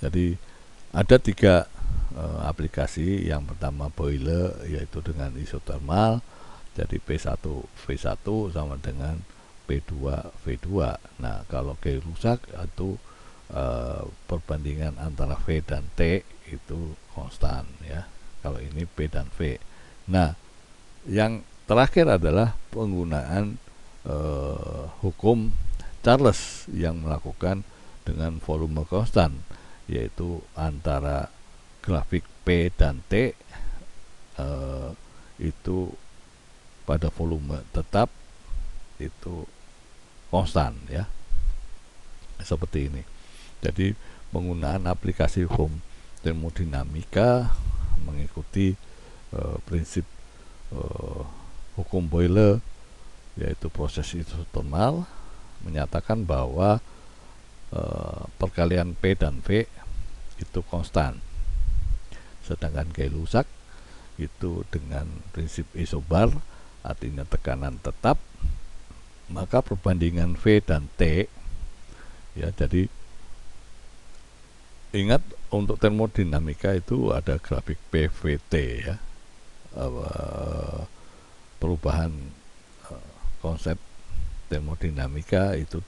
Jadi ada 3 aplikasi. Yang pertama Boyle, yaitu dengan isotermal. Jadi P1 V1 sama dengan P2 V2. Nah, kalau Gay-Lussac itu perbandingan antara V dan T itu konstan ya. Kalau ini P dan V. Nah, yang terakhir adalah penggunaan hukum Charles yang melakukan dengan volume konstan, yaitu antara grafik P dan T itu pada volume tetap itu konstan ya, seperti ini. Jadi penggunaan aplikasi hukum termodinamika mengikuti prinsip hukum Boyle, yaitu proses isotermal, menyatakan bahwa perkalian P dan V itu konstan. Sedangkan Gay-Lussac itu dengan prinsip isobar, artinya tekanan tetap, maka perbandingan V dan T ya. Jadi ingat, untuk termodinamika itu ada grafik PVT ya. Perubahan konsep termodinamika itu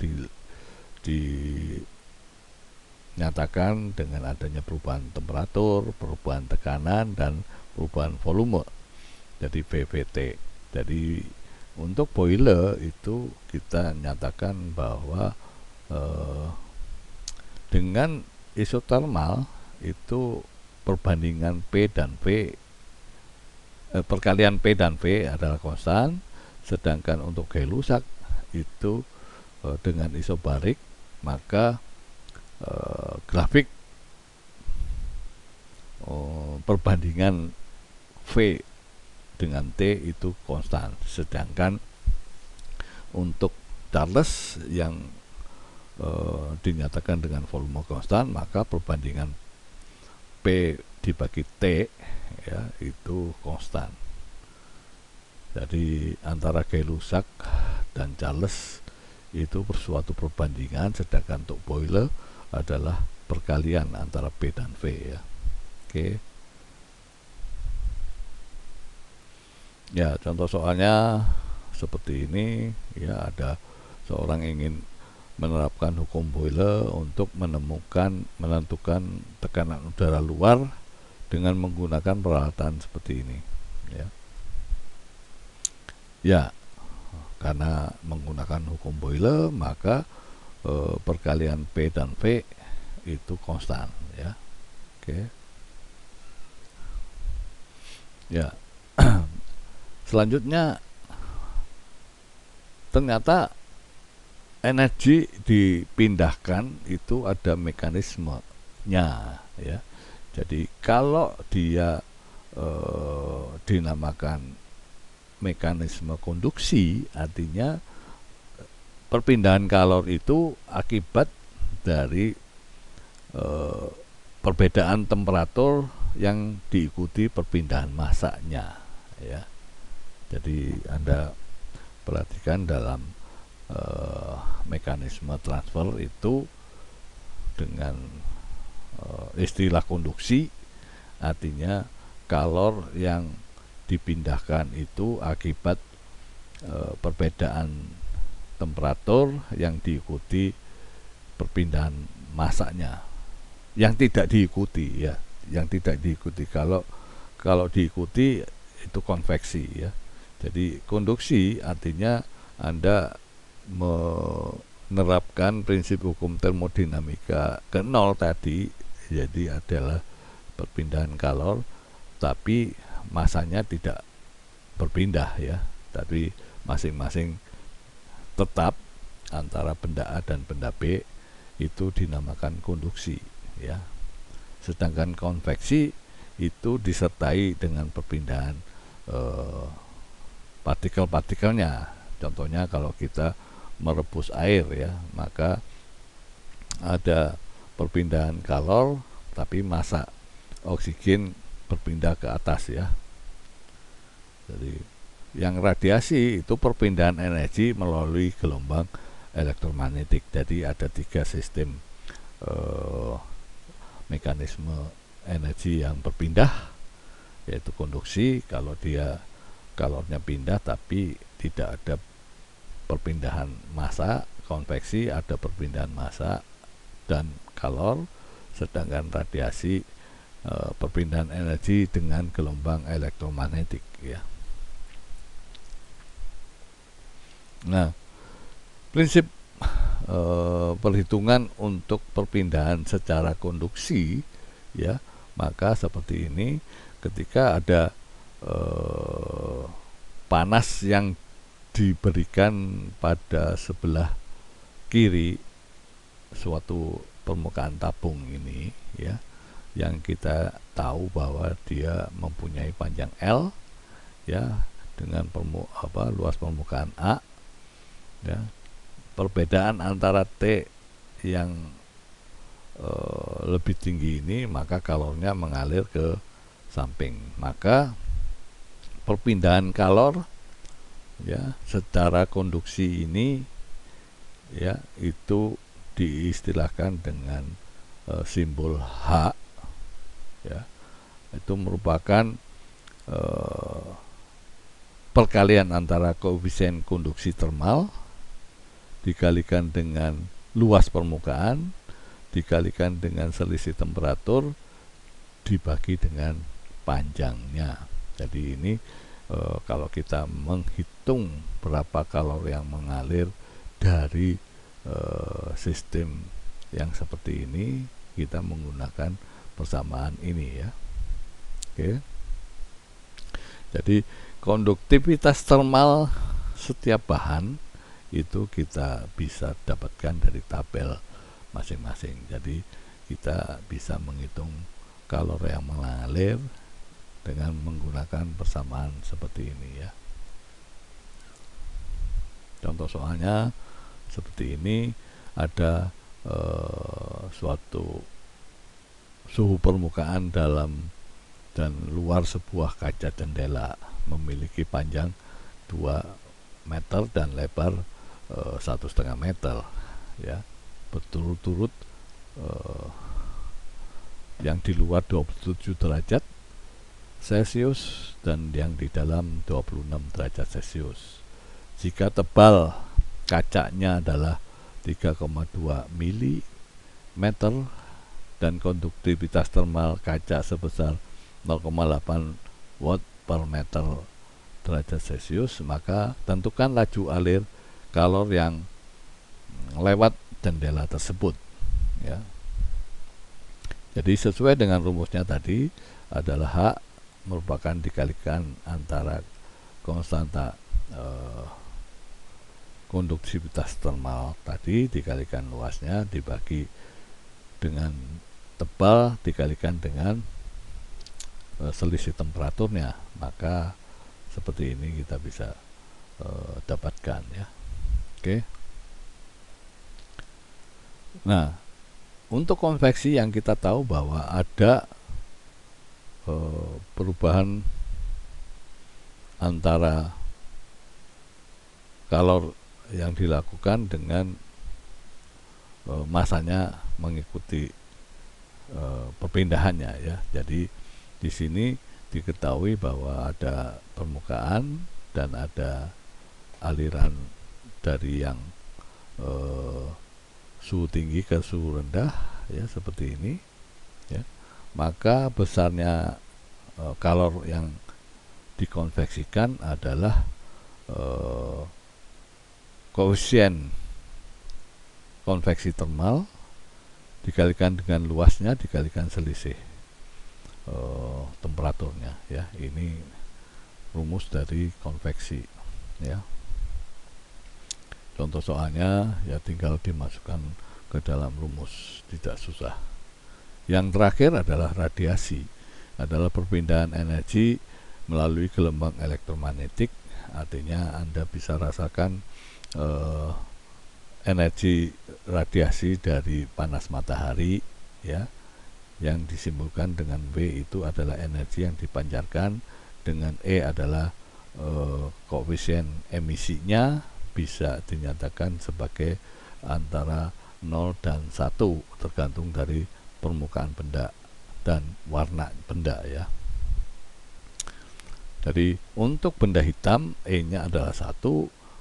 dinyatakan dengan adanya perubahan temperatur, perubahan tekanan, dan perubahan volume. Jadi PVT. Jadi untuk Boyle itu kita nyatakan bahwa dengan isotermal itu perbandingan P dan V, perkalian P dan V adalah konstan. Sedangkan untuk Gay-Lussac itu dengan isobarik, maka grafik perbandingan V dengan T itu konstan. Sedangkan untuk Charles yang dinyatakan dengan volume konstan, maka perbandingan P dibagi T ya itu konstan. Jadi antara Gay-Lussac dan Charles itu bersuatu perbandingan, sedangkan untuk Boyle adalah perkalian antara P dan V ya. Oke. Ya, contoh soalnya seperti ini ya. Ada seorang ingin menerapkan hukum Boyle untuk menentukan tekanan udara luar dengan menggunakan peralatan seperti ini ya. Ya, karena menggunakan hukum Boyle, maka perkalian P dan V itu konstan ya. Oke. Ya. Selanjutnya ternyata energi dipindahkan itu ada mekanismenya ya. Jadi kalau dia dinamakan mekanisme konduksi, artinya perpindahan kalor itu akibat dari perbedaan temperatur yang diikuti perpindahan masanya, ya. Jadi Anda perhatikan dalam mekanisme transfer itu dengan istilah konduksi, artinya kalor yang dipindahkan itu akibat perbedaan temperatur yang diikuti perpindahan masanya. Yang tidak diikuti, ya, yang tidak diikuti. Kalau diikuti itu konveksi, ya. Jadi konduksi artinya Anda menerapkan prinsip hukum termodinamika ke nol tadi, jadi adalah perpindahan kalor tapi masanya tidak berpindah, ya, tapi masing-masing tetap antara benda A dan benda B, itu dinamakan konduksi, ya. Sedangkan konveksi itu disertai dengan perpindahan partikel-partikelnya. Contohnya kalau kita merebus air, ya, maka ada perpindahan kalor tapi massa oksigen berpindah ke atas, ya. Jadi yang radiasi itu perpindahan energi melalui gelombang elektromagnetik. Jadi ada 3 sistem mekanisme energi yang berpindah, yaitu konduksi, kalau dia kalornya pindah tapi tidak ada perpindahan massa. Konveksi ada perpindahan massa dan kalor. Sedangkan radiasi perpindahan energi dengan gelombang elektromagnetik, ya. Nah, prinsip perhitungan untuk perpindahan secara konduksi, ya, maka seperti ini. Ketika ada panas yang diberikan pada sebelah kiri suatu permukaan tabung ini, ya, yang kita tahu bahwa dia mempunyai panjang L, ya, dengan luas permukaan A, ya. Perbedaan antara T yang lebih tinggi ini, maka kalornya mengalir ke samping. Maka perpindahan kalor, ya, secara konduksi ini, ya, itu diistilahkan dengan simbol H, ya. Itu merupakan perkalian antara koefisien konduksi termal dikalikan dengan luas permukaan dikalikan dengan selisih temperatur dibagi dengan panjangnya. Jadi ini kalau kita menghitung berapa kalor yang mengalir dari sistem yang seperti ini, kita menggunakan persamaan ini, ya. Oke. Jadi konduktivitas termal setiap bahan itu kita bisa dapatkan dari tabel masing-masing. Jadi kita bisa menghitung kalor yang mengalir dengan menggunakan persamaan seperti ini, ya. Contoh soalnya seperti ini, ada suatu suhu permukaan dalam dan luar sebuah kaca jendela memiliki panjang 2 meter dan lebar 1,5 meter, ya, berturut-turut yang di luar 27 derajat Celcius dan yang di dalam 26 derajat Celcius. Jika tebal kacanya adalah 3,2 mm dan konduktivitas termal kaca sebesar 0,8 watt per meter derajat Celcius, maka tentukan laju alir kalor yang lewat jendela tersebut, ya. Jadi sesuai dengan rumusnya tadi adalah H merupakan dikalikan antara konstanta konduktivitas termal tadi dikalikan luasnya dibagi dengan tebal dikalikan dengan selisih temperaturnya, maka seperti ini kita bisa dapatkan, ya. Oke. Nah, untuk konveksi yang kita tahu bahwa ada perubahan antara kalor yang dilakukan dengan masanya mengikuti perpindahannya ya. Jadi di sini diketahui bahwa ada permukaan dan ada aliran dari yang suhu tinggi ke suhu rendah ya, seperti ini ya. Maka besarnya kalor yang dikonveksikan adalah koefisien konveksi termal dikalikan dengan luasnya dikalikan selisih temperaturnya ya. Ini rumus dari konveksi ya. Contoh soalnya ya tinggal dimasukkan ke dalam rumus, tidak susah. Yang terakhir adalah radiasi, adalah perpindahan energi melalui gelombang elektromagnetik. Artinya Anda bisa rasakan energi radiasi dari panas matahari ya, yang disimbolkan dengan W itu adalah energi yang dipancarkan, dengan E adalah koefisien emisinya, bisa dinyatakan sebagai antara 0 dan 1 tergantung dari permukaan benda dan warna benda ya. Jadi untuk benda hitam E nya adalah 1,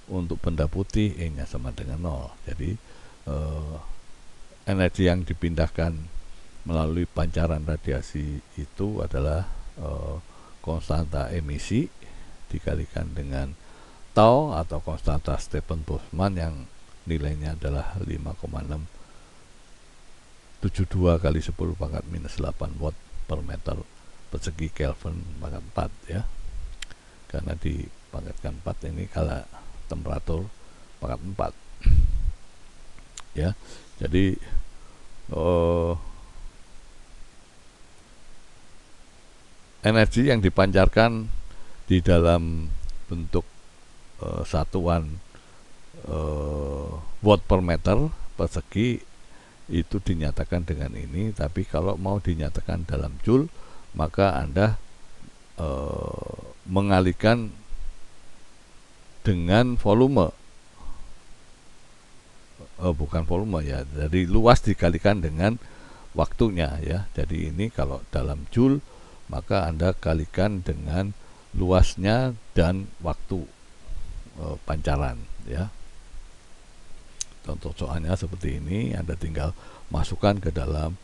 untuk benda putih E nya sama dengan 0. Jadi energi yang dipindahkan melalui pancaran radiasi itu adalah konstanta emisi dikalikan dengan tau atau konstanta Stephen Boltzmann yang nilainya adalah 5,672 kali 10 pangkat minus 8 watt per meter persegi Kelvin pangkat 4 ya. Karena dipangkatkan 4 ini kala temperatur pangkat 4 ya. Jadi energi yang dipancarkan di dalam bentuk satuan watt per meter persegi itu dinyatakan dengan ini. Tapi kalau mau dinyatakan dalam joule, maka Anda mengalihkan dengan volume, bukan volume ya, jadi luas dikalikan dengan waktunya ya. Jadi ini kalau dalam joule, maka Anda kalikan dengan luasnya dan waktu pancaran ya. Contoh soalnya seperti ini, Anda tinggal masukkan ke dalam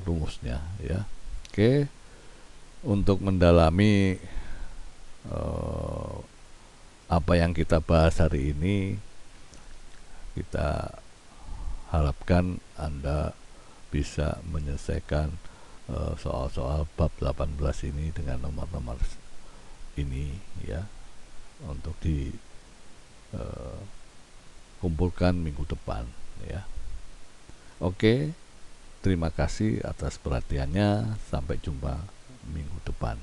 rumusnya ya. Oke, untuk mendalami apa yang kita bahas hari ini, kita harapkan Anda bisa menyelesaikan soal-soal bab 18 ini dengan nomor-nomor ini ya, untuk dikumpulkan minggu depan ya. Oke, terima kasih atas perhatiannya, sampai jumpa minggu depan.